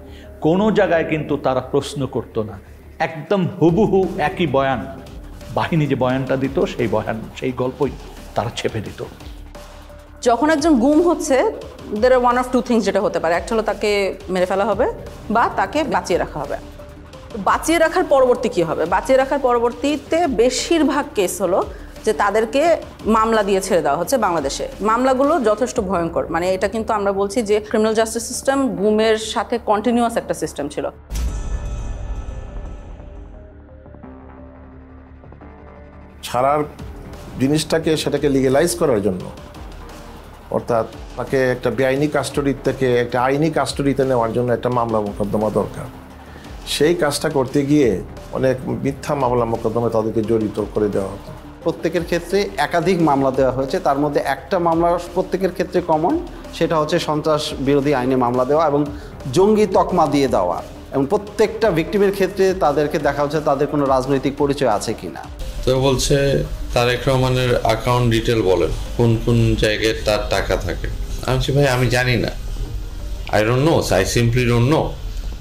কোনো জায়গায় কিন্তু তারা প্রশ্ন করত না, একদম হুবহু একই বয়ান, বাহিনী যে বয়ানটা দিত সেই গল্পই তারা ছেপে দিত। যখন একজন গুম হচ্ছে, দের আর ওয়ান অফ টু থিংস যেটা হতে পারে, একটা হলো তাকে মেরে ফেলা হবে বা তাকে বাঁচিয়ে রাখা হবে। বাঁচিয়ে রাখার পরবর্তী কী হবে? বাঁচিয়ে রাখার পরবর্তীতে বেশিরভাগ কেস হলো যে তাদেরকে মামলা দিয়ে ছেড়ে দেওয়া হচ্ছে। বাংলাদেশে মামলাগুলো যথেষ্ট ভয়ঙ্কর, এটা কিন্তু আমরা বলছি যে ক্রিমিনাল জাস্টিস সিস্টেম গুমের সাথে কন্টিনিউয়াস একটা সিস্টেম ছিল। ছাড়ার জিনিসটাকে সেটাকে লিগেলাইজ করার জন্য, অর্থাৎ তাকে একটা বেআইনি কাস্টডি থেকে একটা আইনি কাস্টডিতে নেওয়ার জন্য একটা মামলা মোকদ্দমা দরকার। সেই কাজটা করতে গিয়ে অনেক মিথ্যা মামলা মোকদ্দমা তাদেরকে জড়িত করে দেওয়া হতো। প্রত্যেকের ক্ষেত্রে একাধিক মামলা দেওয়া হয়েছে, তার মধ্যে একটা মামলা প্রত্যেকের ক্ষেত্রে কমন, সেটা হচ্ছে সন্ত্রাস বিরোধী আইনে মামলা দেওয়া এবং জঙ্গি তকমা দিয়ে দেওয়া, এবং প্রত্যেকটা ভিক্টিমের ক্ষেত্রে তাদেরকে দেখা হচ্ছে তাদের কোনো রাজনৈতিক পরিচয় আছে কিনা। তো বলছে তারেক রহমানের অ্যাকাউন্ট ডিটেল বলেন, কোন কোন জায়গায় তার টাকা থাকে। আমি বলছি ভাই আমি জানি না, I don't know, I simply don't know.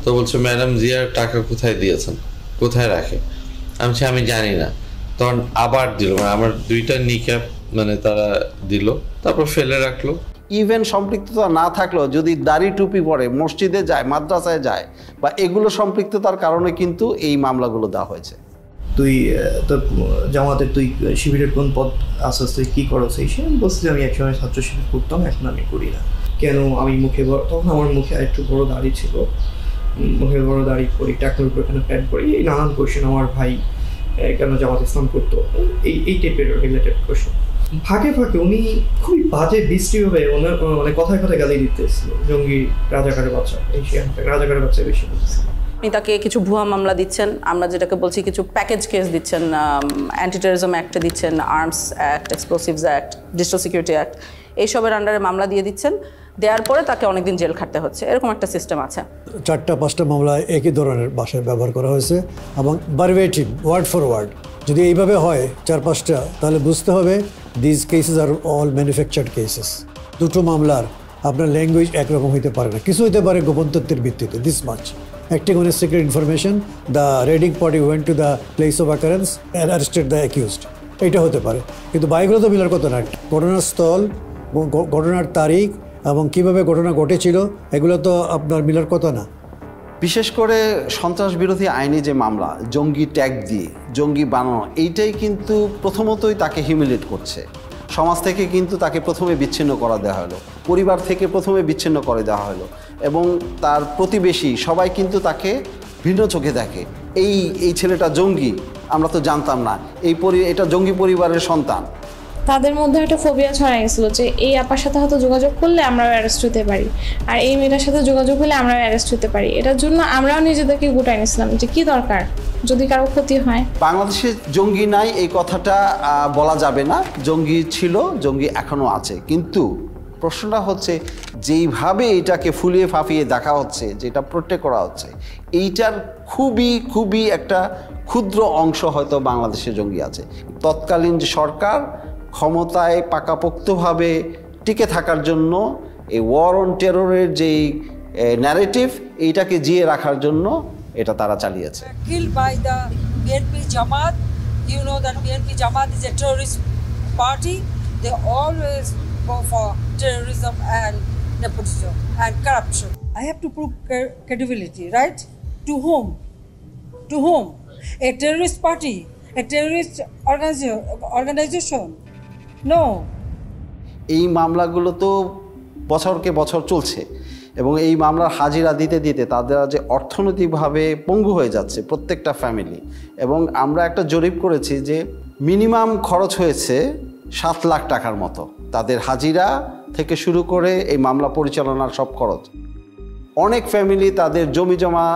তো বলছে ম্যাডাম জিয়ার টাকা কোথায় দিয়েছেন, কোথায় রাখে? আমি বলছি আমি জানি না। তখন আবার দিল, আমার 2টা নিক্যাপ তারা দিল, তারপর ফেলে রাখলো। ইভেন সম্পৃক্ততা না থাকলেও যদি দাড়ি টুপি পরে মসজিদে যায়, মাদ্রাসায় যায়, বা এগুলো সম্পৃক্ততার কারণে কিন্তু এই মামলাগুলো দেওয়া হয়েছে। তুই তোর জামাতের তুই শিবিরের কোন পদ আসাস, তুই কী করো সেই সে বলছি যে আমি একসময় ছাত্র শিবির করতাম, এখন আমি করি না। কেন? আমি মুখে তখন আমার মুখে একটু বড় দাড়ি ছিল, মুখে বড় দাড়ি করি, টাকনুর উপর এখানে প্যান্ট করি, এই নানান কোয়েশ্চেন। আমার ভাই কেন জামাত ইসলাম করতো, এই টাইপের রিলেটেড কোয়েশ্চেন। ফাঁকে ফাঁকে উনি খুবই বাজে বৃষ্টিভাবে কথায় কথায় গালি দিতে এসেছিল, জঙ্গি, রাজাকারের বাচ্চা, এই রাজাকারের বাচ্চা বেশি বলতেছিল। আপনি তাকে কিছু ভুয়া মামলা দিচ্ছেন, আমরা যেটাকে বলছি কিছু প্যাকেজ কেস দিচ্ছেন, অ্যান্টি টেররিজম অ্যাক্টে দিচ্ছেন, arms act, explosives act, digital security act, এইসবের আন্ডারে মামলা দিয়ে দিচ্ছেন, দেওয়ার পরে তাকে অনেকদিন জেল খাটতে হচ্ছে, এরকম একটা সিস্টেম আছে। 4-5টা মামলায় একই ধরনের ভাষায় ব্যবহার করা হয়েছে এবং ভার্বেটিম, ওয়ার্ড ফর ওয়ার্ড। যদি এইভাবে হয় 4-5টা, তাহলে বুঝতে হবে this cases are all manufactured cases. দুটো মামলার আপনার ল্যাঙ্গুয়েজ একরকম হইতে পারে না, কিছু হইতে পারে গোপন তথ্যের ভিত্তিতে, this much. Acting on a secret information, the raiding party went to the place of occurrence and arrested the accused, এটা হতে পারে। কিন্তু বাইকগুলো তো মিলার কথা না। ঘটনার স্থল, ঘটনার তারিখ এবং কিভাবে ঘটনা ঘটেছিল, এগুলো তো আপনার মিলার কথা না। বিশেষ করে সন্ত্রাস বিরোধী আইনে যে মামলা, জঙ্গি ট্যাগ দিয়ে জঙ্গি বানানো, এইটাই কিন্তু প্রথমতই তাকে হিউমিলেট করছে। সমাজ থেকে কিন্তু তাকে প্রথমে বিচ্ছিন্ন করা দেওয়া হলো, পরিবার থেকে প্রথমে বিচ্ছিন্ন করে দেওয়া হলো, এবং তার প্রতিবেশী সবাই কিন্তু তাকে ভিন্ন চোখে দেখে। এই ছেলেটা জঙ্গি, আমরা তো জানতাম না, এটা জঙ্গি পরিবারের সন্তান। তাদের মধ্যে একটা ফোবিয়া ছড়াই গেছিল যে এই আপার সাথে হয়তো যোগাযোগ করলে আমরাও অ্যারেস্ট হতে পারি, আর এই মেয়েটার সাথে যোগাযোগ হলে আমরাও অ্যারেস্ট হতে পারি। এটার জন্য আমরাও নিজেদেরকে গুটাই নিয়েছিলাম যে কি দরকার যদি কারো ক্ষতি হয়। বাংলাদেশে জঙ্গি নাই এই কথাটা বলা যাবে না, জঙ্গি ছিল, জঙ্গি এখনও আছে। কিন্তু প্রশ্নটা হচ্ছে যেইভাবে এটাকে ফুলিয়ে ফাঁপিয়ে দেখা হচ্ছে, যেটা প্রোটেক্ট করা হচ্ছে, এইটার খুবই একটা ক্ষুদ্র অংশ হয়তো বাংলাদেশে জঙ্গি আছে। তৎকালীন যে সরকার ক্ষমতায় পাকাপোক্তভাবে টিকে থাকার জন্য এই ওয়ার অন টেররের যেই ন্যারেটিভ, এইটাকে জিয়ে রাখার জন্য এটা তারা চালিয়েছে। Killed by the BNP Jamaat, you know that BNP Jamaat is a terrorist party. They always go for terrorism and nepotism and corruption. I have to prove credibility, right? To whom? To whom? A terrorist party, a terrorist organization. No. এই মামলাগুলো তো বছরকে বছর চলছে, এবং এই মামলার হাজিরা দিতে দিতে তাদের যে অর্থনৈতিকভাবে পঙ্গু হয়ে যাচ্ছে প্রত্যেকটা ফ্যামিলি। এবং আমরা একটা জরিপ করেছি যে মিনিমাম খরচ হয়েছে 7 লাখ টাকার মতো, তাদের হাজিরা থেকে শুরু করে এই মামলা পরিচালনার সব খরচ। অনেক ফ্যামিলি তাদের জমি জমা,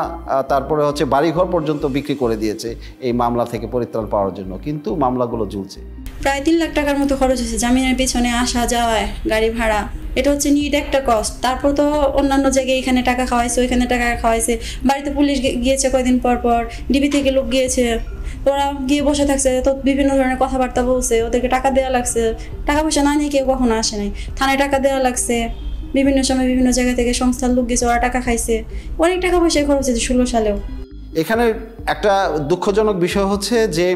তারপরে হচ্ছে বাড়িঘর পর্যন্ত বিক্রি করে দিয়েছে এই মামলা থেকে পরিত্রাণ পাওয়ার জন্য, কিন্তু মামলাগুলো ঝুলছে। প্রায় 3 লাখ টাকার মতো খরচ হয়েছে জামিনের পেছনে, আসা যাওয়ায়, গাড়ি ভাড়া, এটা হচ্ছে নিড একটা কস্ট। তারপর তো অন্যান্য জায়গায় এখানে টাকা খাওয়াইছে, ওইখানে টাকা খাওয়াইছে, বাড়িতে পুলিশ গিয়েছে কয়েকদিন পর পর, ডিবি থেকে লোক গিয়েছে, ওরা গিয়ে বসে থাকছে, তো বিভিন্ন ধরনের কথাবার্তা বলছে, ওদেরকে টাকা দেওয়া লাগছে, টাকা পয়সা না নিয়ে কেউ কখনো আসে নাই, থানায় টাকা দেওয়া লাগছে, বিভিন্ন সময় বিভিন্ন জায়গা থেকে সংস্থার লোক গেছে, ওরা টাকা খাইছে, অনেক টাকা পয়সা খরচ হয়েছে 16 সালেও। এখানে একটা দুঃখজনক বিষয় হচ্ছে যে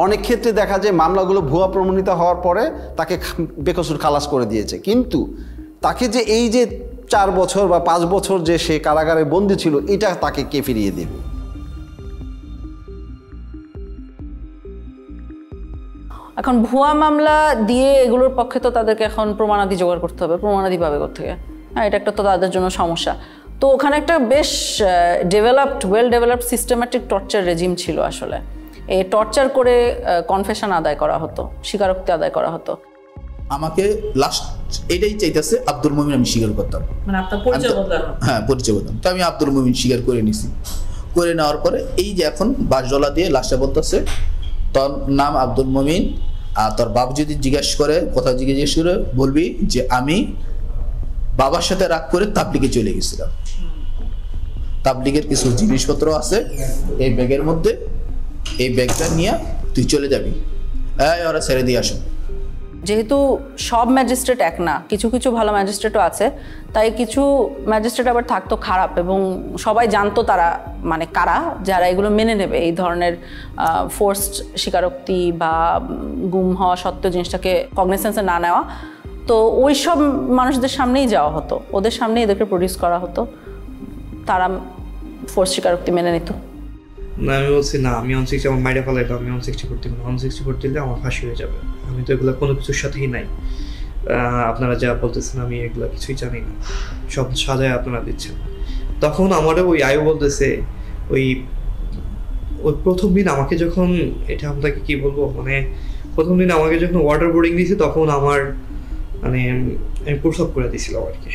অনেক ক্ষেত্রে দেখা যায় মামলাগুলো ভুয়া প্রমাণিত হওয়ার পরে তাকে বেকসুর খালাস করে দিয়েছে, কিন্তু তাকে যে এই যে 4 বছর বা 5 বছর যে সে কারাগারে বন্দী ছিল, এটা তাকে কে ফিরিয়ে দেবে? এখন ভুয়া মামলা দিয়ে এগুলোর পক্ষে তো তাদেরকে এখন প্রমাণাদি জোগাড় করতে হবে, প্রমাণাদি পাবে কোথেকে? হ্যাঁ, এটা একটা তো তাদের জন্য সমস্যা। তো ওখানে একটা বেশ well developed systematic torture regime ছিল আসলে। এই টর্চার করে কনফেশন আদায় করা হতো, স্বীকারোক্তি আদায় করা হতো। আমাকে লাস্ট এটাই চাইতেছে আব্দুল মুমিন আমি স্বীকার করতাম, মানে আপনার পরিচয় বদলানো। হ্যাঁ, পরিচয় বদলাম। তো আমি আব্দুল মুমিন স্বীকার করে নিছি। করে নেওয়ার পরে এই যে এখন বাসডলা দিয়ে লাস্টে বলতেছে তোর নাম আব্দুল মুমিন, আর তোর বাপ যদি জিজ্ঞেস করে, কথা জিজ্ঞেস করে বলবি যে আমি বাবার সাথে রাগ করে তাবলিগে চলে গেছিলাম, তাবলিগের কিছু জিনিসপত্র আছে এই ব্যাগের মধ্যে, এই ব্যাগটা নিয়ে তুই চলে যাবি, ওরা ছেড়ে দিয়ে আসো। যেহেতু সব ম্যাজিস্ট্রেট এক না, কিছু কিছু ভালো ম্যাজিস্ট্রেটও আছে, তাই কিছু ম্যাজিস্ট্রেট আবার থাকতো খারাপ, এবং সবাই জানতো তারা মানে কারা, যারা এগুলো মেনে নেবে, এই ধরনের ফোর্সড স্বীকারোক্তি বা গুম হওয়া সত্ত্বেও জিনিসটাকে কগনিসেন্সে না নেওয়া। তো ওই সব মানুষদের সামনেই যাওয়া হতো, ওদের সামনেই এদেরকে প্রডিউস করা হতো, তারা ফোর্স স্বীকারোক্তি মেনে নিত। না, আমি বলছি না, আমি 160 আমার মাইরে ফেলাইতো, আমি 164 দিব না, 164 দিলে আমার ফাঁসি হয়ে যাবে, আমি তো এগুলো কোনো কিছুর সাথেই নাই। আপনারা যা বলতেছেন আমি এগুলো কিছুই জানি না, সব সাজায় আপনারা দিচ্ছেন। তখন আমারও ওই আয়ু বলতেছে, ওই প্রথম দিন আমাকে যখন, এটা আপনাকে কি বলবো, মানে প্রথম দিন আমাকে যখন ওয়াটার বোর্ডিং দিয়েছে, তখন আমার মানে আমি প্রসব করে দিয়েছিলাম আর কি।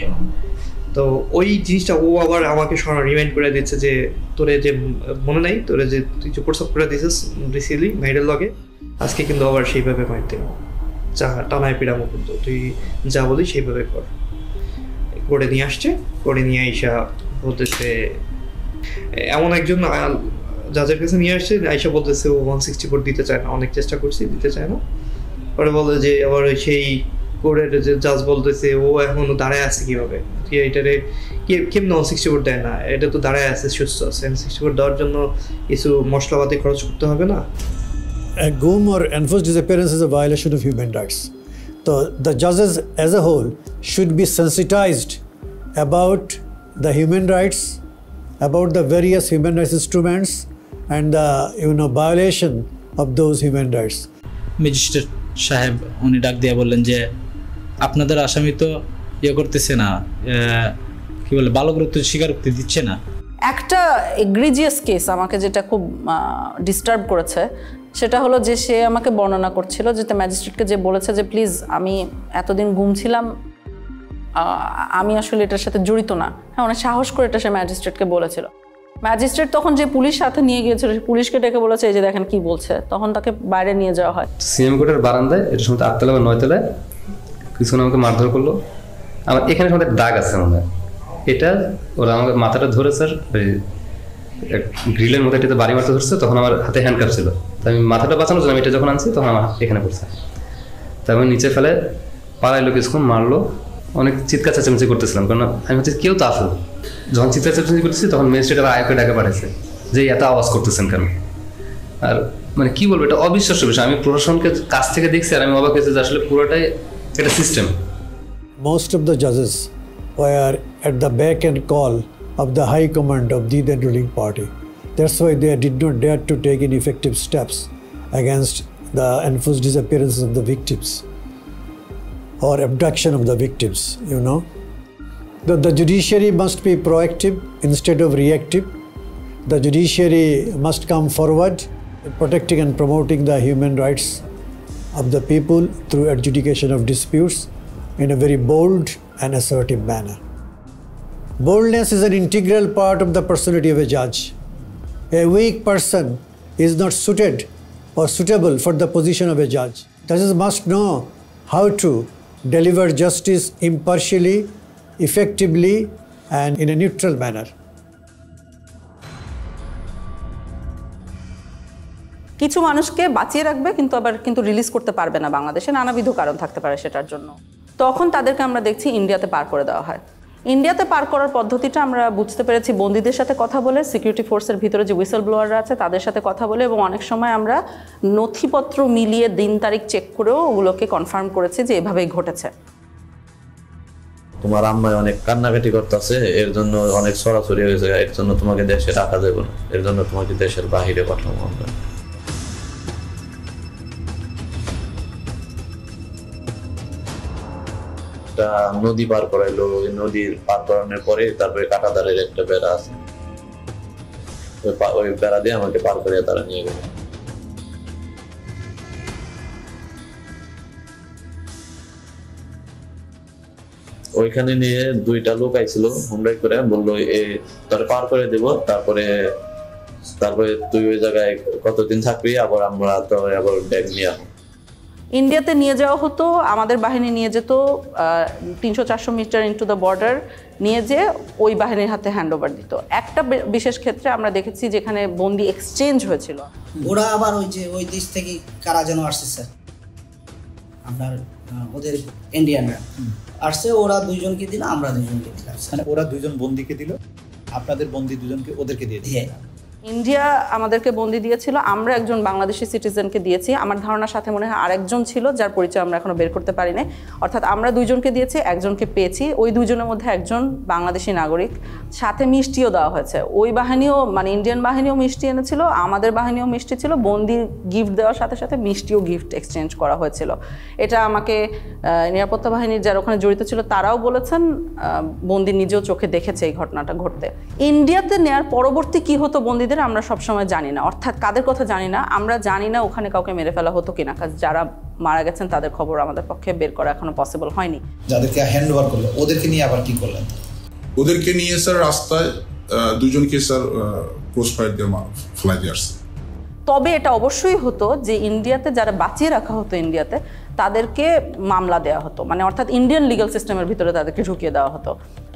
তো ওই জিনিসটা ও আবার আমাকে রিমাইন্ড করে দিচ্ছে যে তোরে যে মনে নাই তোরে যে তুই যে প্রস্তাব করে দিয়েছিস রিসিলি মেয়েদের লগে আজকে কিন্তু আবার সেইভাবে মারতে যা টানায় পিড়ামো, কিন্তু তুই যা বলি সেইভাবে কর। করে নিয়ে আসছে, করে নিয়ে আইসা বলতেছে এমন একজন জাজের কাছে নিয়ে আসছে, আইসা বলতেছে ও 164 দিতে চায় না, অনেক চেষ্টা করছি দিতে চায় না। পরে বলে যে আবার সেই কোর্টের যে জাজ বলতেছে ও এখনো দাঁড়ায় আছে কিভাবে, এটারে কেমন 164 দেয় না, এটা তো দাঁড়ায় আছে সুস্থ আছে, 164 দেওয়ার জন্য কিছু মশলাপাতি খরচ করতে হবে না। গুম or enforced disappearance is a violation of human rights. So the judges as a whole should be sensitized about the human rights, about the various human rights instruments and the violation of those human rights. Magistrate সাহেব উনি ডাক দিয়ে বললেন যে আপনাদের আসামি তো করতেছে না, কি বলে বালকরূপ স্বীকারোক্তি দিচ্ছে না। একটা এগ্রিজিয়াস কেস আমাকে যেটা খুব ডিস্টার্ব করেছে সেটা হলো যে সে আমাকে বর্ণনা করছিল যে ম্যাজিস্ট্রেটকে যে বলেছে যে প্লিজ আমি এতদিন ঘুমছিলাম, আমি আসলে এটার সাথে জড়িত না। হ্যাঁ, অনেক সাহস করে এটা সে ম্যাজিস্ট্রেটকে বলেছিল। ম্যাজিস্ট্রেট তখন যে পুলিশ সাথে নিয়ে গিয়েছিল, পুলিশকে ডেকে বলেছে এই যে দেখেন কি বলছে, তখন তাকে বাইরে নিয়ে যাওয়া হয়। সিএম কোর্টের বারান্দায় এটা সময় 8 তলা বা 9 তলায় কিছুক্ষণ আমাকে মারধর করলো। আমার এখানে আমাদের দাগ আছে মনে হয়, এটা ওরা আমাকে মাথাটা ধরে স্যার ওই গ্রিলের মধ্যে এটাতে বাড়ি মারতে ধরছে, তখন আমার হাতে হ্যান্ডকাপ ছিল, তো আমি মাথাটা বাঁচানোর জন্য আমি এটা যখন আনছি তখন আমার এখানে পড়ছে, তাই আমি নিচে ফেলে পাড়াইলো, কিছুক্ষণ মারলো, অনেক চিৎকার চেঁচামেচি করতেছিলাম, কারণ আমি হচ্ছে কেউ তো আসলো, যখন চিৎকার চেঁচামেচি করতেছি তখন ম্যাজিস্ট্রেট আবার আয়কে ডাকে পাঠাইছে যে এত আওয়াজ করতেছেন কেন। আর মানে কি বলবো, এটা অবিশ্বাস্য বিষয়, আমি প্রশাসনকে কাছ থেকে দেখছি আর আমি অবাক হয়েছি যে আসলে পুরোটাই এটা system. Most of the judges were at the beck and call of the high command of the then ruling party. That's why they did not dare to take any effective steps against the enforced disappearances of the victims or abduction of the victims, The judiciary must be proactive instead of reactive. The judiciary must come forward, protecting and promoting the human rights of the people through adjudication of disputes in a very bold and assertive manner. Boldness is an integral part of the personality of a judge. A weak person is not suited or suitable for the position of a judge. Judges must know how to deliver justice impartially, effectively, and in a neutral manner. কিছু মানুষকে বাঁচিয়ে রাখবে কিন্তু release করতে পারবে না, বাংলাদেশে নানাবিধ কারণ থাকতে পারে সেটার জন্য। তখন তাদেরকে আমরা দেখছি ইন্ডিয়াতে পার করে দেওয়া হয়। ইন্ডিয়াতে পার করার পদ্ধতিটা আমরা বুঝতে পেরেছি বন্দীদের সাথে কথা বলে, সিকিউরিটি ফোর্সের ভিতরে যে হুইসেল ব্লোয়াররা আছে তাদের সাথে কথা বলে, এবং অনেক সময় আমরা নথিপত্র মিলিয়ে দিন তারিখ চেক করেও ওগুলোকে কনফার্ম করেছি যে এভাবেই ঘটেছে। তোমার আম্মায় অনেক কান্নাকাটি করতেছে, এর জন্য অনেক সরাসরি হয়েছে, এর জন্য তোমাকে দেশে রাখা যাবে না, এর জন্য তোমাকে দেশের বাহিরে পাঠাবো আমরা। নদী পার করাইলো, নদীর পার করানোর পরে তারপরে কাঁটাতারের একটা বেড়া আছে, ওই বেড়া দিয়ে আমাকে পার করে তারা নিয়ে গেল। ওইখানে নিয়ে 2টা লোক আইছিল হুমড়াই করে, বললো তোর পার করে দেব, তারপরে তুই ওই জায়গায় কতদিন থাকবি, আবার আমরা তো আবার ব্যাগ নিয়ে আসবো। ইন্ডিয়াতে নিয়ে যাওয়া হতো, আমাদের বাহিনী নিয়ে যেত 300-400 মিটার ইনটু দ্য বর্ডার, নিয়ে যেয়ে ওই বাহিনীর হাতে হ্যান্ড ওভার দিত। একটা বিশেষ ক্ষেত্রে আমরা দেখেছি যেখানে বন্দি এক্সচেঞ্জ হয়েছিল। ওরা আবার ওই দেশ থেকে কারা যেন আসছে স্যার, আপনার ওদের ইন্ডিয়ানরা আসছে, ওরা 2জনকে দিল, আমরা 2জনকে দিলাম। মানে ওরা 2জন বন্দিকে দিল, আপনাদের বন্দি 2জনকে ওদেরকে দিয়ে দিল। ইন্ডিয়া আমাদেরকে বন্দি দিয়েছিল, আমরা একজন বাংলাদেশি সিটিজেনকে দিয়েছি। আমার ধারণার সাথে মনে হয় আরেকজন ছিল যার পরিচয় আমরা এখনো বের করতে পারি না। অর্থাৎ আমরা 2জনকে দিয়েছি, একজনকে পেয়েছি। ওই 2জনের মধ্যে একজন বাংলাদেশি নাগরিক, সাথে মিষ্টিও দেওয়া হয়েছে। ওই বাহিনীও মানে ইন্ডিয়ান বাহিনীও মিষ্টি এনেছিল, আমাদের বাহিনীও মিষ্টি ছিল। বন্দি গিফট দেওয়ার সাথে সাথে মিষ্টিও গিফট এক্সচেঞ্জ করা হয়েছিল। এটা আমাকে নিরাপত্তা বাহিনীর যারা ওখানে জড়িত ছিল তারাও বলেছেন, বন্দি নিজেও চোখে দেখেছে এই ঘটনাটা ঘটতে। ইন্ডিয়াতে নেয়ার পরবর্তী কি হতো বন্দি আমরা সবসময় জানি না, অর্থাৎ কাদের কথা জানি না, আমরা জানি না ওখানে কাউকে মেরে ফেলা হতো কিনা, কারণ যারা মারা গেছেন তাদের খবর আমাদের পক্ষে বের করা এখনো পসিবল হয়নি। যাদেরকে হ্যান্ড ওভার করলো ওদেরকে নিয়ে আবার কি করলেন? ওদেরকে নিয়ে স্যার রাস্তায় দুজনকে স্যার ক্রস ফায়ার দিয়ে ফেলাই দিয়ে আসছে। তবে এটা অবশ্যই হতো যে ইন্ডিয়াতে যারা বাঁচিয়ে রাখা হতো ইন্ডিয়াতে তাদেরকে মামলা দেওয়া হতো, মানে অর্থাৎ ইন্ডিয়ান লিগাল সিস্টেমের ভিতরে তাদেরকে ঢুকিয়ে দেওয়া হতো।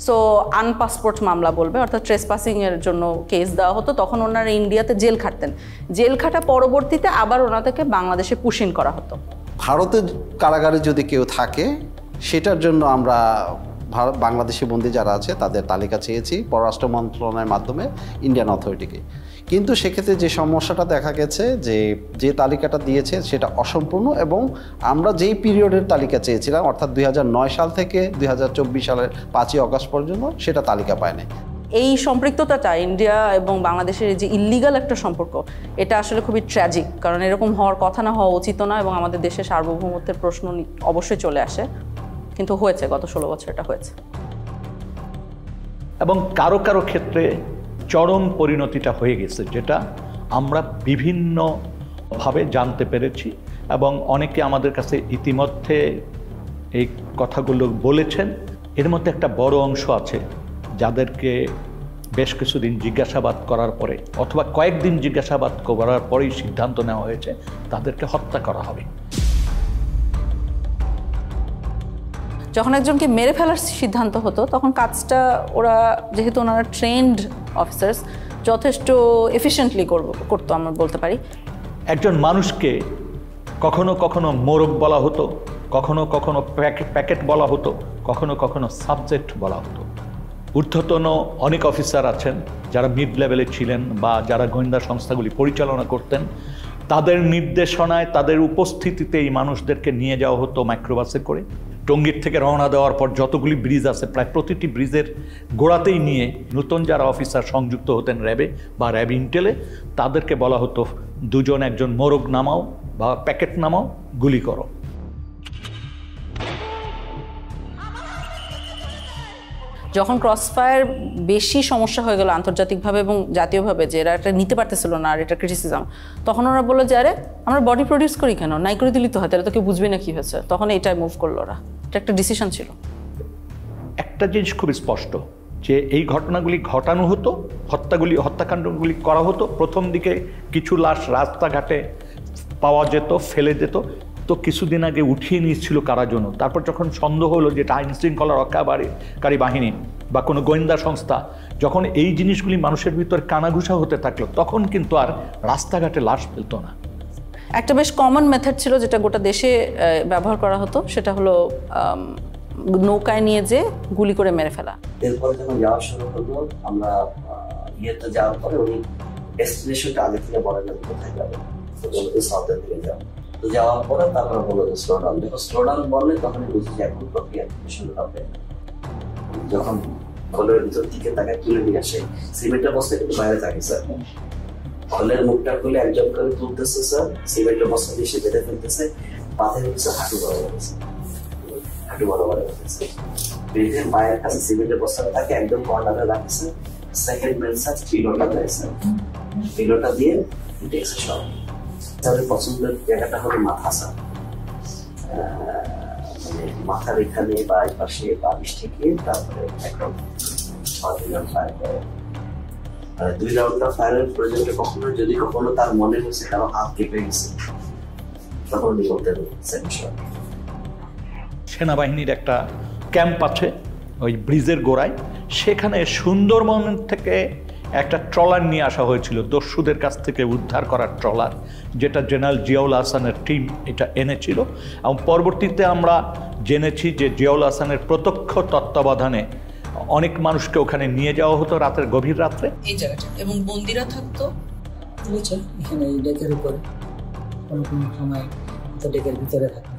সো আনপাসপোর্ট মামলা বলবে, অর্থাৎ ট্রেসপাসিংয়ের জন্য কেস দেওয়া হতো। তখন ওনারা ইন্ডিয়াতে জেল খাটতেন, জেল খাটা পরবর্তীতে আবার ওনাদেরকে বাংলাদেশে পুশিং করা হতো। ভারতের কারাগারে যদি কেউ থাকে সেটার জন্য আমরা বাংলাদেশি বন্দী যারা আছে তাদের তালিকা চেয়েছি পররাষ্ট্র মন্ত্রণালয়ের মাধ্যমে ইন্ডিয়ান অথরিটিকে। কিন্তু সেক্ষেত্রে যে সমস্যাটা দেখা গেছে যে তালিকাটা দিয়েছে সেটা অসম্পূর্ণ, এবং আমরা যেই পিরিয়ডের তালিকা চেয়েছিলাম অর্থাৎ 2009 সাল থেকে 2024 সালের 5ই অগস্ট পর্যন্ত সেটা তালিকা পায় নাই। এই সম্পৃক্ততাটা ইন্ডিয়া এবং বাংলাদেশের যে ইল্লিগাল একটা সম্পর্ক, এটা আসলে খুবই ট্র্যাজিক, কারণ এরকম হওয়ার কথা না, হওয়া উচিত না, এবং আমাদের দেশের সার্বভৌমত্বের প্রশ্ন অবশ্যই চলে আসে। কিন্তু হয়েছে, গত 16 বছর এটা হয়েছে। এবং কারো কারো ক্ষেত্রে চরম পরিণতিটা হয়ে গেছে, যেটা আমরা বিভিন্নভাবে জানতে পেরেছি, এবং অনেকে আমাদের কাছে ইতিমধ্যে এই কথাগুলো বলেছেন। এর মধ্যে একটা বড় অংশ আছে যাদেরকে বেশ কিছুদিন জিজ্ঞাসাবাদ করার পরে অথবা কয়েকদিন জিজ্ঞাসাবাদ করার পরেই সিদ্ধান্ত নেওয়া হয়েছে তাদেরকে হত্যা করা হবে। যখন একজনকে মেরে ফেলার সিদ্ধান্ত হতো তখন কাজটা ওরা, যেহেতু ওনারা ট্রেন্ড অফিসার্স, যথেষ্ট এফিশিয়েন্টলি করতো আমরা বলতে পারি। একজন মানুষকে কখনো কখনো মোরগ বলা হতো, কখনো কখনো প্যাকেট বলা হতো, কখনো কখনো সাবজেক্ট বলা হতো। ঊর্ধ্বতন অনেক অফিসার আছেন যারা মিড লেভেলে ছিলেন বা যারা গোয়েন্দা সংস্থাগুলি পরিচালনা করতেন, তাদের নির্দেশনায় তাদের উপস্থিতিতে এই মানুষদেরকে নিয়ে যাওয়া হতো মাইক্রোবাসে করে। টঙ্গীর থেকে রওনা দেওয়ার পর যতগুলি ব্রিজ আছে প্রায় প্রতিটি ব্রিজের গোড়াতেই নিয়ে নতুন যারা অফিসার সংযুক্ত হতেন র্যাবে বা র্যাব ইন্টেলে, তাদেরকে বলা হতো দুজন একজন মোরগ নামাও বা প্যাকেট নামাও, গুলি করো। যখন ক্রসফায়ার বেশি সমস্যা হয়ে গেল আন্তর্জাতিকভাবে এবং জাতীয়ভাবে, যে এরা এটা নিতে পারতেছিল না আর এটা ক্রিটিসিজম, তখন ওরা বললো যে আরে আমরা বডি প্রডিউস করি কেন, নাই করে দিলি তো হয়, তাহলে তো কেউ বুঝবে না কি হয়েছে। তখন এটাই মুভ করলো ওরা, এটা একটা ডিসিশন ছিল। একটা জিনিস খুব স্পষ্ট যে এই ঘটনাগুলি ঘটানো হতো, হত্যাকাণ্ডগুলি করা হতো। প্রথম দিকে কিছু লাশ রাস্তাঘাটে পাওয়া যেত, ফেলে যেত, তো কিছুদিন আগে উঠিয়ে নিয়েছিল কারা জন্য। তারপর যখন সন্দেহ হলো যে এটা আইন শৃঙ্খলা রক্ষাকারী বাহিনী বা কোনো গোয়েন্দা সংস্থা, যখন এই জিনিসগুলি মানুষের ভিতর কানাঘুষা হতে থাকলো, তখন কিন্তু আর রাস্তাঘাটে লাশ ফেলতো না। একটা বেশ কমন মেথড ছিল যেটা গোটা দেশে ব্যবহার করা হতো, সেটা হলো নৌকায় নিয়ে যে গুলি করে মেরে ফেলা। এরপরে যখন যাওয়া শুরু হলো, আমরা ইয়েতে যাওয়ার পরে উনি ডেস্টিনেশনটা আগে থেকে বলেন না কোথায় যাবে, সাউথের দিকে যাবো। তো যাওয়ার পরে তারপরে বললো যে স্লো ডাউন, দেখো স্লো ডাউন বললে তখনই বুঝি যে এখন প্রক্রিয়া শুরু হবে। যখন খোলের ভিতর দিকে তাকে তুলে নিয়ে আসে, সিমেন্টের বস্তা কিন্তু বাইরে থাকে স্যার, খোলের মুখটা খুলে একজন করে তুলতেছে স্যার, সিমেন্টের বস্তা দিয়ে সে বেঁধে ফেলতেছে, পাথর হচ্ছে হাঁটু বরাবর গেছে, হাঁটু বরাবর গেছে, বেঁধে মায়ের কাছে সিমেন্টের বস্তাটা তাকে একদম কর্নারে রাখছে। সেকেন্ড ম্যান স্যার পিলোটা দেয় স্যার, পিলোটা দিয়ে দেখছে সব। তাদের পছন্দের জায়গাটা হলো মাথা স্যার, মানে মাথার এখানে বা এই পাশে বালিশ থেকে তারপরে একদম 6 রাউন্ড ফায়ার করে। 2 রাউন্ডটা ফায়ারের প্রয়োজনটা কখনো যদি কখনো তার মনে হয়েছে কারো হাত কেঁপে গেছে, তখন উনি বলতেন সেনাবাহিনীর একটা ক্যাম্প আছে ওই ব্রিজের গোড়ায়, সেখানে সুন্দরবন থেকে একটা ট্রলার নিয়ে আসা হয়েছিল, দস্যুদের কাছ থেকে উদ্ধার করার ট্রলার, যেটা জেনারেল জিয়াউল হাসানের টিম এটা এনেছিল। এবং পরবর্তীতে আমরা জেনেছি যে জিয়াউল হাসানের প্রত্যক্ষ তত্ত্বাবধানে অনেক মানুষকে ওখানে নিয়ে যাওয়া হতো রাতের গভীর রাত্রে। এই জায়গাটা এবং বন্দিরা থাকতো বুঝছেন এখানে এই ডেকের উপরে, কোনো কোনো সময় তো ডেকের ভিতরে থাকতো।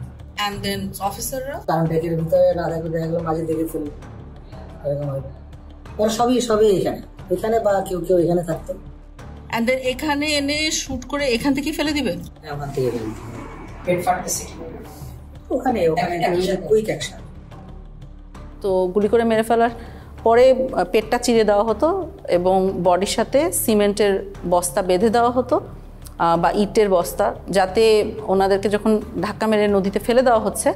এন্ড দেন অফিসাররা কারণ ডেকের ভিতরে না থাকলে দেখা গেলো মাঝে দেখে ফেলল, এরকম হয়। ওরা সবই এখানে বা কেউ এখানে থাকতো। এন্ড দেন এখানে এনে শুট করে এখান থেকে ফেলে দিবেন, ওখান থেকে ফেলে দিবেন, পেট ফাটতেছে ওখানে কুইক অ্যাকশন। তো গুলি করে মেরে ফেলার পরে পেটটা চিরে দেওয়া হতো এবং বডির সাথে সিমেন্টের বস্তা বেঁধে দেওয়া হতো বা ইটের বস্তা, যাতে ওনাদেরকে যখন ধাক্কা মেরে নদীতে ফেলে দেওয়া হচ্ছে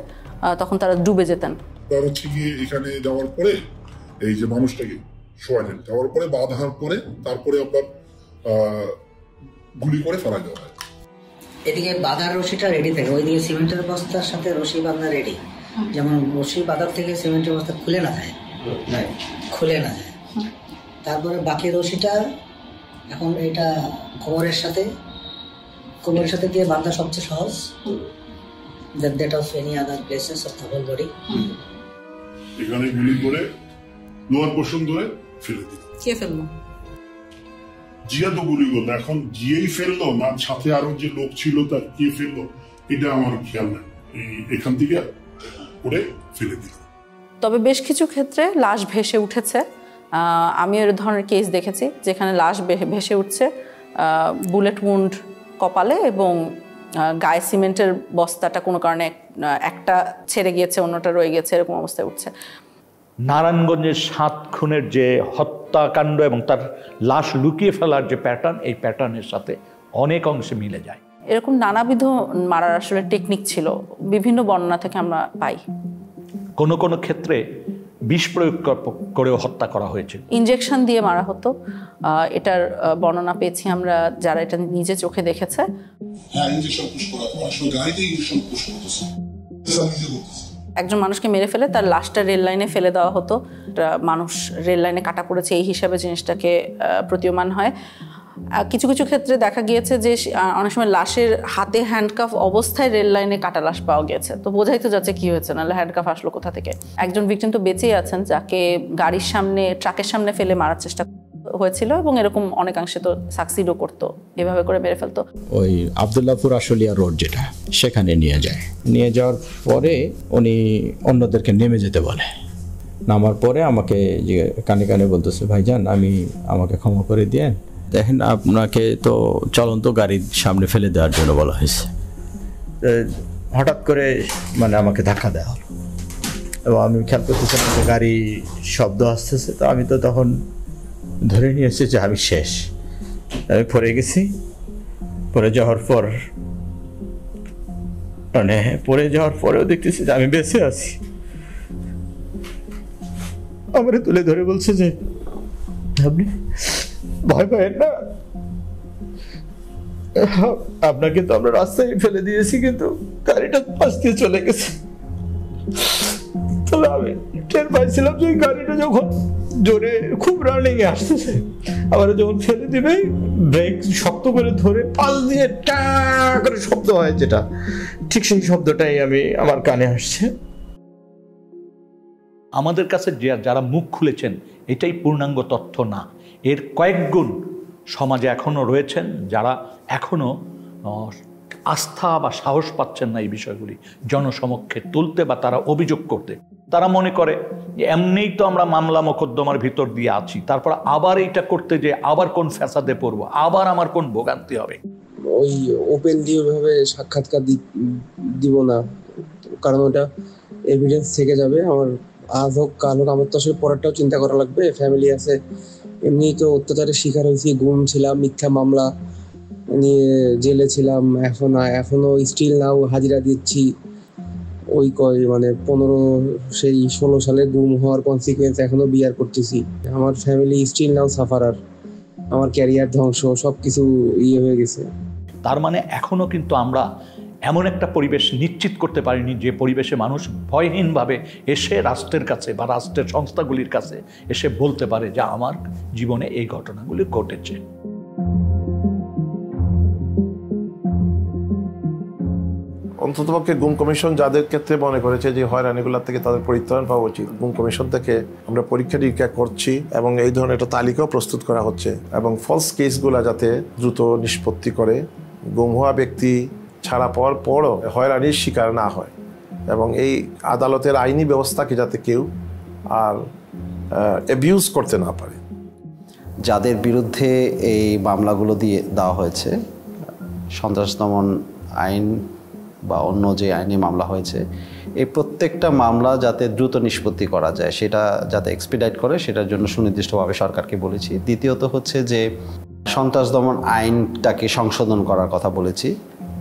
তখন তারা ডুবে যেতেন। তার হচ্ছে গিয়ে এখানে যাওয়ার পরে এই যে মানুষটাকে শোয়া দেন, দেওয়ার পরে বাঁধার পরে তারপরে আপনার গুলি করে ফেলা দেওয়া হয়। এদিকে বাঁধার রশিটা রেডি থাকে, ওইদিকে সিমেন্টের বস্তার সাথে রশি বাঁধা রেডি, যেমন রশি বাঁধার থেকে সিমেন্টের বস্তা খুলে না যায়, তারপরে বাকি রশিটা এখন এটা কোমরের সাথে দিয়ে বাঁধা সবচেয়ে সহজ, that of any other places of the whole body. এখানে গুলি করে লোয়ার পোর্শন ধরে ফেলে দিল। কে ফেললো? জিয়া তো গুলি করলো, এখন জিয়াই ফেললো না সাথে আরো যে লোক ছিল তার কে ফেললো এটা আমার খেয়াল নেই, এখান থেকে করে ফেলে দিল। তবে বেশ কিছু ক্ষেত্রে লাশ ভেসে উঠেছে, আমি এর ধরনের কেস দেখেছি যেখানে লাশ ভেসে উঠছে বুলেট উন্ড কপালে এবং গায়ে সিমেন্টের বস্তাটা কোনো কারণে একটা ছেড়ে গিয়েছে অন্যটা রয়ে গেছে, এরকম অবস্থায় উঠছে। নারায়ণগঞ্জের 7 খুনের যে হত্যাকাণ্ড এবং তার লাশ লুকিয়ে ফেলার যে প্যাটার্ন, এই প্যাটার্নের সাথে অনেক অংশে মিলে যায়। এরকম নানাবিধ মারার আসলে টেকনিক ছিল, বিভিন্ন বর্ণনা থেকে আমরা পাই। কোনো কোনো ক্ষেত্রে বিষ প্রয়োগ করেও হত্যা করা হয়েছে, ইনজেকশন দিয়ে মারা হতো, এটার বর্ণনা পেয়েছি আমরা যারা এটা নিজে চোখে দেখেছে। একজন মানুষকে মেরে ফেলে তার লাশটা রেল লাইনে ফেলে দেওয়া হতো, মানুষ রেল লাইনে কাটা পড়েছে এই হিসাবে জিনিসটাকে প্রতীয়মান হয়। কিছু কিছু ক্ষেত্রে দেখা গিয়েছে যে অনেক সময় লাশের হাতে হ্যান্ডকাফ অবস্থায় রেল লাইনে কাটা লাশ পাওয়া গেছে, তো বোঝাই তো যাচ্ছে কি হয়েছে, নাহলে হ্যান্ডকাফ আসলো কোথা থেকে। একজন ভিকটিম তো বেঁচেই আছেন যাকে গাড়ির সামনে ট্রাকের সামনে ফেলে মারার চেষ্টা হয়েছিল এবং এরকম অনেকাংশে তো সাকসিডও করতো, এভাবে করে মেরে ফেলতো। ওই আবদুল্লাহপুর আশুলিয়া রোড যেটা, সেখানে নিয়ে যাওয়ার পরে উনি অন্যদেরকে নেমে যেতে বলে। নামার পরে আমাকে কানে কানে বলতেছে, ভাইজান আমাকে ক্ষমা করে দিয়েন, দেখেন আপনাকে তো চলন্ত গাড়ির সামনে ফেলে দেওয়ার জন্য বলা হয়েছে। হঠাৎ করে মানে আমাকে ধাক্কা দেওয়া হলো এবং আমি খেয়াল করতেছিলাম যে গাড়ি শব্দ আসতেছে, তো আমি তো তখন ধরে নিয়েছি যে আমি শেষ, আমি পড়ে গেছি। পড়ে যাওয়ার পরেও দেখতেছি যে আমি বেঁচে আছি। আমার তুলে ধরে বলছে যে আপনি ভয় পাবেন না, আপনাকে তো আমরা রাস্তায় ফেলে দিয়েছি কিন্তু গাড়িটা পাশ দিয়ে চলে গেছে। তবে আমি টের পাইছিলাম যে গাড়িটা যখন জোরে খুব রানিং এ আসতেছে, আবার যখন ফেলে দিবে ব্রেক শক্ত করে ধরে পাল দিয়ে টা করে শব্দ হয় যেটা, ঠিক সেই শব্দটাই আমার কানে আসছে। আমাদের কাছে যারা মুখ খুলেছেন এটাই পূর্ণাঙ্গ তথ্য না, এর কয়েক গুণ সমাজে এখনও রয়েছেন যারা এখনও আস্থা বা সাহস পাচ্ছেন না এই বিষয়গুলি জনসমক্ষে তুলতে বা তারা অভিযোগ করতে। তারা মনে করে যে এমনিই তো আমরা মামলা মোকদ্দমার ভিতর দিয়ে আছি, তারপর আবার এইটা করতে যে আবার কোন ফ্যাসাদে পড়বো, আবার আমার কোন ভোগান্তি হবে। ওই ওপেনলি ওইভাবে সাক্ষাৎকার দিব না, কারণ ওটা এভিডেন্স থেকে যাবে। আমার আজ হোক কাল হোক আমার তো আসলে পরেরটাও চিন্তা করা লাগবে, ফ্যামিলি আছে। এমনি তো অত্যাচারের শিকার হয়েছি, গুম ছিলাম, মিথ্যা মামলা নিয়ে জেলে ছিলাম, এখনো স্টিল নাও হাজিরা দিচ্ছি। ওই 16 সালে গুম হওয়ার কনসিকুয়েন্স এখনো বিয়ার করতেছি। আমার ফ্যামিলি স্টিল নাও সাফারার, আমার ক্যারিয়ার ধ্বংস, সবকিছু হয়ে গেছে। তার মানে এখনো কিন্তু আমরা এমন একটা পরিবেশ নিশ্চিত করতে পারিনি যে পরিবেশে মানুষ ভয়হীনভাবে এসে রাষ্ট্রের কাছে বা রাষ্ট্রের সংস্থাগুলির কাছে এসে বলতে পারে যে আমার জীবনে এই ঘটনাগুলি ঘটেছে। অন্ততপক্ষে গুম কমিশন যাদের ক্ষেত্রে মনে করেছে যে হয়রানিগুলোর থেকে তাদের পরিত্রাণ পাওয়া উচিত, গুম কমিশন থেকে আমরা পরীক্ষা নিরীক্ষা করছি এবং এই ধরনের একটা তালিকাও প্রস্তুত করা হচ্ছে এবং ফলস কেসগুলো যাতে দ্রুত নিষ্পত্তি করে, গুম হওয়া ব্যক্তি ছাড়া পাওয়ার পরও হয়রানির শিকার না হয় এবং এই আদালতের আইনি ব্যবস্থাকে যাতে কেউ আর অ্যাবিউজ করতে না পারে। যাদের বিরুদ্ধে এই মামলাগুলো দেওয়া হয়েছে, সন্ত্রাস দমন আইন বা অন্য যে আইনি মামলা হয়েছে, এই প্রত্যেকটা মামলা যাতে দ্রুত নিষ্পত্তি করা যায়, সেটা যাতে এক্সপিডাইট করে, সেটার জন্য সুনির্দিষ্টভাবে সরকারকে বলেছি। দ্বিতীয়ত হচ্ছে যে সন্ত্রাস দমন আইনটাকে সংশোধন করার কথা বলেছি,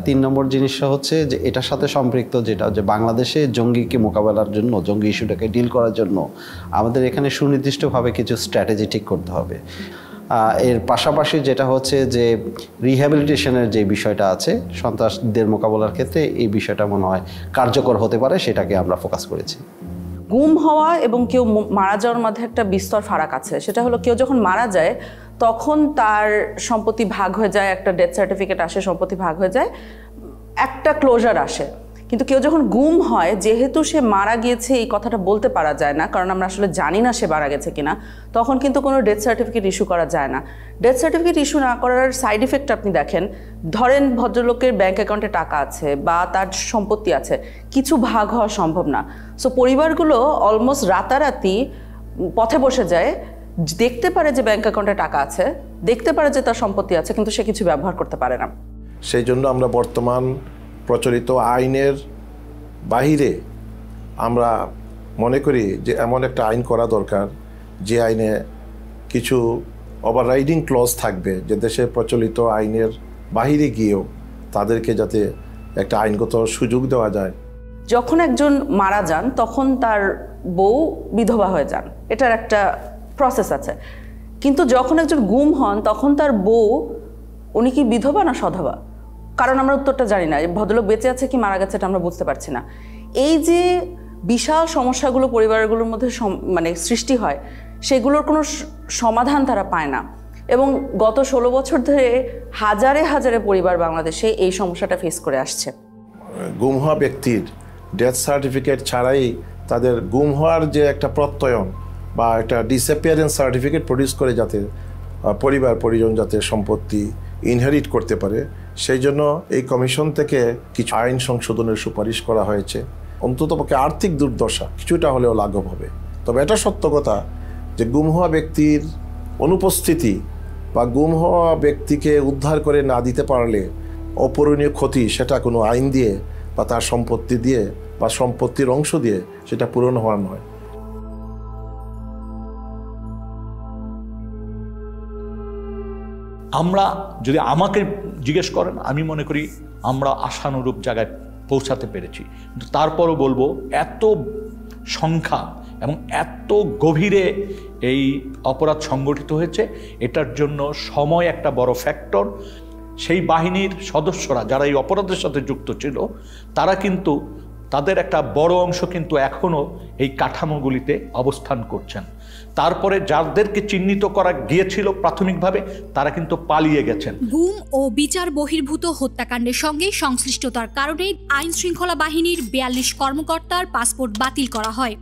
3 নম্বর জিনিসটা হচ্ছে যে এটার সাথে সম্পৃক্ত যেটা যে বাংলাদেশে জঙ্গিকে মোকাবেলার জন্য, জঙ্গি ইস্যুটাকে ডিল করার জন্য আমাদের এখানে সুনির্দিষ্টভাবে কিছু স্ট্র্যাটেজি ঠিক করতে হবে। এর পাশাপাশি যেটা হচ্ছে যে রিহ্যাবিলিটেশনের যে বিষয়টা আছে সন্ত্রাসদের মোকাবেলার ক্ষেত্রে, এই বিষয়টা মনে হয় কার্যকর হতে পারে, সেটাকে আমরা ফোকাস করেছি। গুম হওয়া এবং কেউ মারা যাওয়ার মধ্যে একটা বিস্তর ফারাক আছে। সেটা হলো কেউ যখন মারা যায় তখন তার সম্পত্তি ভাগ হয়ে যায়, একটা ডেথ সার্টিফিকেট আসে, সম্পত্তি ভাগ হয়ে যায়, একটা ক্লোজার আসে। কিন্তু কেউ যখন গুম হয়, যেহেতু সে মারা গিয়েছে এই কথাটা বলতে পারা যায় না, কারণ আমরা আসলে জানি না সে মারা গেছে কিনা, তখন কিন্তু কোনো ডেথ সার্টিফিকেট ইস্যু করা যায় না। ডেথ সার্টিফিকেট ইস্যু না করার সাইড ইফেক্ট আপনি দেখেন, ধরেন ভদ্রলোকের ব্যাংক অ্যাকাউন্টে টাকা আছে বা তার সম্পত্তি আছে, কিছু ভাগ হওয়া সম্ভব না। সো পরিবারগুলো অলমোস্ট রাতারাতি পথে বসে যায়, দেখতে পারে যে ব্যাংক অ্যাকাউন্টে টাকা আছে, দেখতে পারে যে তার সম্পত্তি আছে, কিন্তু সে কিছু ব্যবহার করতে পারে না। সেই জন্য আমরা বর্তমান প্রচলিত আইনের বাহিরে আমরা মনে করি যে এমন একটা আইন করা দরকার যে আইনে কিছু ওভাররাইডিং ক্লজ থাকবে, যে দেশের প্রচলিত আইনের বাহিরে গিয়েও তাদেরকে যাতে একটা আইনগত সুযোগ দেওয়া যায়। যখন একজন মারা যান তখন তার বউ বিধবা হয়ে যান, এটার একটা প্রসেস আছে। কিন্তু যখন একজন গুম হন তখন তার বউ, উনি কি বিধবা না সধবা? কারণ আমরা উত্তরটা জানি না। ভদ্রলোক বেঁচে আছে কি মারা গেছে এটা আমরা বুঝতে পারছি না। এই যে বিশাল সমস্যাগুলো পরিবারগুলোর মধ্যে মানে সৃষ্টি হয়, সেগুলোর কোনো সমাধান তারা পায় না। এবং গত 16 বছর ধরে হাজারে হাজারে পরিবার বাংলাদেশে এই সমস্যাটা ফেস করে আসছে। গুম হওয়া ব্যক্তির ডেথ সার্টিফিকেট ছাড়াই তাদের গুম হওয়ার যে একটা প্রত্যয়ন বা একটা ডিসঅ্যাপিয়ারেন্স সার্টিফিকেট প্রডিউস করে যাতে পরিবার পরিজন যাতে সম্পত্তি ইনহেরিট করতে পারে, সেই জন্য এই কমিশন থেকে কিছু আইন সংশোধনের সুপারিশ করা হয়েছে। অন্ততপক্ষে আর্থিক দুর্দশা কিছুটা হলেও লাঘব হবে। তবে এটা সত্য কথা যে গুম হওয়া ব্যক্তির অনুপস্থিতি বা গুম হওয়া ব্যক্তিকে উদ্ধার করে না দিতে পারলে অপূরণীয় ক্ষতি সেটা কোনো আইন দিয়ে বা তার সম্পত্তি দিয়ে বা সম্পত্তির অংশ দিয়ে সেটা পূরণ হওয়ার নয়। আমরা যদি আমাকে জিজ্ঞেস করেন, আমি মনে করি আমরা আশানুরূপ জায়গায় পৌঁছাতে পেরেছি। কিন্তু তারপরও বলবো, এত সংখ্যা এবং এত গভীরে এই অপরাধ সংগঠিত হয়েছে, এটার জন্য সময় একটা বড় ফ্যাক্টর। সেই বাহিনীর সদস্যরা যারা এই অপরাধের সাথে যুক্ত ছিল, তারা কিন্তু তাদের একটা বড় অংশ কিন্তু এখনও এই কাঠামোগুলিতে অবস্থান করছেন। তারপরে যাদেরকে চিহ্নিত করা গিয়েছিল প্রাথমিকভাবে, তারা কিন্তু পালিয়ে গেছেন। গুম ও বিচার বহির্ভূত হত্যাকাণ্ডের সঙ্গে সংশ্লিষ্টতার কারণে আইন শৃঙ্খলা বাহিনীর 42 কর্মকর্তার পাসপোর্ট বাতিল করা হয়।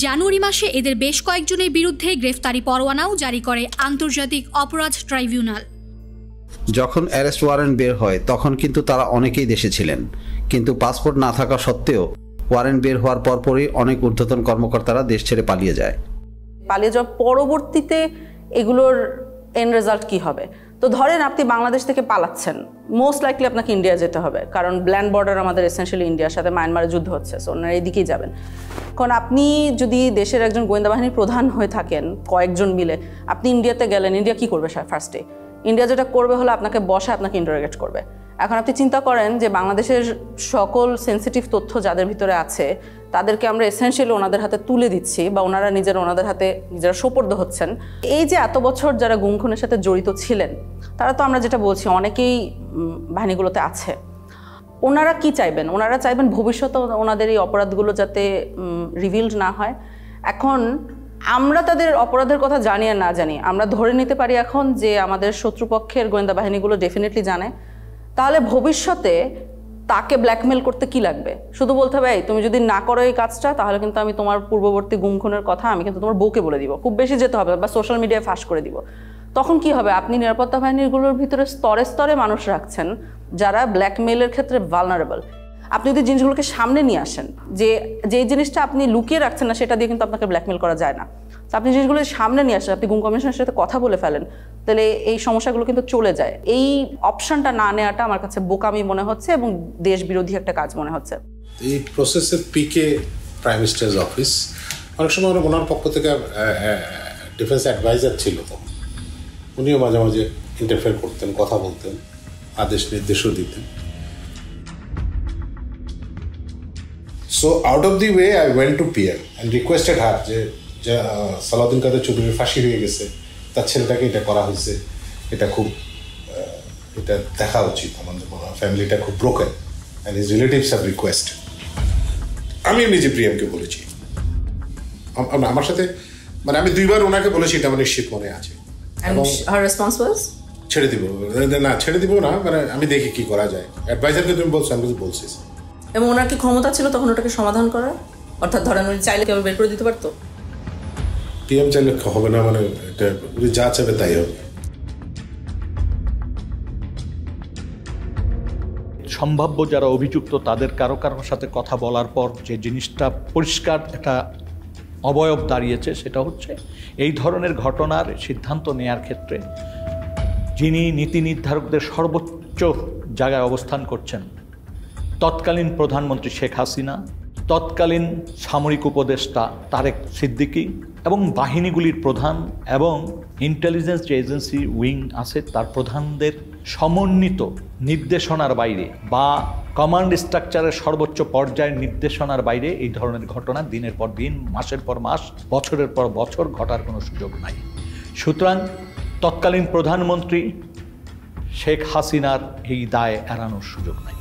জানুয়ারি মাসে এদের বেশ কয়েকজনের বিরুদ্ধে গ্রেফতারি পরোয়ানাও জারি করে আন্তর্জাতিক অপরাধ ট্রাইব্যুনাল। যখন অ্যারেস্ট ওয়ারেন্ট বের হয় তখন কিন্তু তারা অনেকেই দেশে ছিলেন, কিন্তু পাসপোর্ট না থাকা সত্ত্বেও ওয়ারেন্ট বের হওয়ার পরপরই অনেক ঊর্ধ্বতন কর্মকর্তারা দেশ ছেড়ে পালিয়ে যায়। পালিয়ে যাওয়ার পরবর্তীতে এগুলোর এন্ড রেজাল্ট কি হবে? তো ধরেন আপনি বাংলাদেশ থেকে পালাচ্ছেন, মোস্ট লাইকলি আপনাকে ইন্ডিয়া যেতে হবে, কারণ ল্যান্ড বর্ডার আমাদের এসেনশিয়ালি ইন্ডিয়ার সাথে মায়ানমারের যুদ্ধ হচ্ছে, সো ওনারা এইদিকেই যাবেন। কারণ আপনি যদি দেশের একজন গোয়েন্দা বাহিনীর প্রধান হয়ে থাকেন, কয়েকজন মিলে আপনি ইন্ডিয়াতে গেলেন, ইন্ডিয়া কি করবে ফার্স্টে? ইন্ডিয়া যেটা করবে হলো আপনাকে বসে আপনাকে ইন্টারোগেট করবে। এখন আপনি চিন্তা করেন যে বাংলাদেশের সকল সেন্সিটিভ তথ্য যাদের ভিতরে আছে তাদেরকে আমরা এসেনশিয়ালি ওনাদের হাতে তুলে দিচ্ছি, বা ওনারা ওনাদের হাতে নিজেরা সোপর্দ হচ্ছেন। এই যে এত বছর যারা গুম খুনের সাথে জড়িত ছিলেন, তারা তো আমরা যেটা বলছি অনেকেই বাহিনীগুলোতে আছে। ওনারা কি চাইবেন? ওনারা চাইবেন ভবিষ্যতে ওনাদের এই অপরাধগুলো যাতে রিভিলড না হয়। এখন আমরা তাদের অপরাধের কথা জানি আর না জানি, আমরা ধরে নিতে পারি এখন যে আমাদের শত্রুপক্ষের গোয়েন্দা বাহিনীগুলো ডেফিনেটলি জানে। তাহলে ভবিষ্যতে তাকে ব্ল্যাকমেল করতে কি লাগবে? শুধু বলতে হবে, তুমি যদি না করো এই কাজটা, তাহলে কিন্তু আমি তোমার পূর্ববর্তী গুম খুনের কথা আমি কিন্তু তোমার বউকে বলে দিব, খুব বেশি যেতে হবে, বা সোশ্যাল মিডিয়ায় ফাঁস করে দিব। তখন কি হবে? আপনি নিরাপত্তা বাহিনীগুলোর ভিতরে স্তরে স্তরে মানুষ রাখছেন যারা ব্ল্যাকমেলের ক্ষেত্রে ভালনারেবল। আপনি যদি জিনিসগুলোকে সামনে নিয়ে আসেন, যে জিনিসটা আপনি লুকিয়ে রাখছেন না, সেটা দিয়ে কিন্তু আপনাকে ব্ল্যাকমেল করা যায় না। তো আপনি জিনিসগুলো সামনে নিয়ে আসেন, আপনি গুম কমিশনের সাথে কথা বলে ফেলেন, তাহলে এই সমস্যাগুলো কিন্তু চলে যায়। এই অপশনটা না নেওয়াটা আমার কাছে বোকামি মনে হচ্ছে এবং দেশ বিরোধী একটা কাজ মনে হচ্ছে। এই প্রসেসের পিকে প্রাইম মিনিস্টার্স অফিস, অনেক সময় ওনার পক্ষ থেকে ডিফেন্স অ্যাডভাইজার ছিল, তো উনিও মাঝে মাঝে ইন্টারফেয়ার করতেন, কথা বলতেন, আদেশ নির্দেশও দিতেন। So out of the way I went to PM and requested her যে সালাউদ্দিন কাদের চৌধুরীর ফাঁসি হয়ে গেছে, তার ছেলেটাকে এটা করা হয়েছে, এটা খুব এটা দেখা উচিত, আমাদের ফ্যামিলিটা খুব broken and his relatives have request. আমি নিজে প্রিয়ামকে বলেছি, আমার সাথে মানে আমি 2বার ওনাকে বলেছি, এটা আমার নিশ্চিত মনে আছে। And her response was? ছেড়ে দিব না, মানে আমি দেখি কি করা যায়। অ্যাডভাইজারকে তুমি বলছো, আমি বলছি। এবং ওনার কি ক্ষমতা ছিল তখন ওটাকে সমাধান করার? অর্থাৎ ধরেন উনি চাইলে কেউ বের করে দিতে পারতো? পিএম চাইলে হবে না, মানে এটা উনি যা চাইবে তাই হবে। সম্ভাব্য যারা অভিযুক্ত তাদের কারোর সাথে কথা বলার পর যে জিনিসটা পরিষ্কার একটা অবয়ব দাঁড়িয়েছে, সেটা হচ্ছে এই ধরনের ঘটনার সিদ্ধান্ত নেয়ার ক্ষেত্রে যিনি নীতি নির্ধারকদের সর্বোচ্চ জায়গায় অবস্থান করছেন, তৎকালীন প্রধানমন্ত্রী শেখ হাসিনা, তৎকালীন সামরিক উপদেষ্টা তারেক সিদ্দিকী এবং বাহিনীগুলির প্রধান এবং ইন্টেলিজেন্স যে এজেন্সি উইং আছে তার প্রধানদের সমন্বিত নির্দেশনার বাইরে বা কমান্ড স্ট্রাকচারের সর্বোচ্চ পর্যায়ের নির্দেশনার বাইরে এই ধরনের ঘটনা দিনের পর দিন, মাসের পর মাস, বছরের পর বছর ঘটার কোনো সুযোগ নাই। সুতরাং তৎকালীন প্রধানমন্ত্রী শেখ হাসিনার এই দায় এড়ানোর সুযোগ নাই।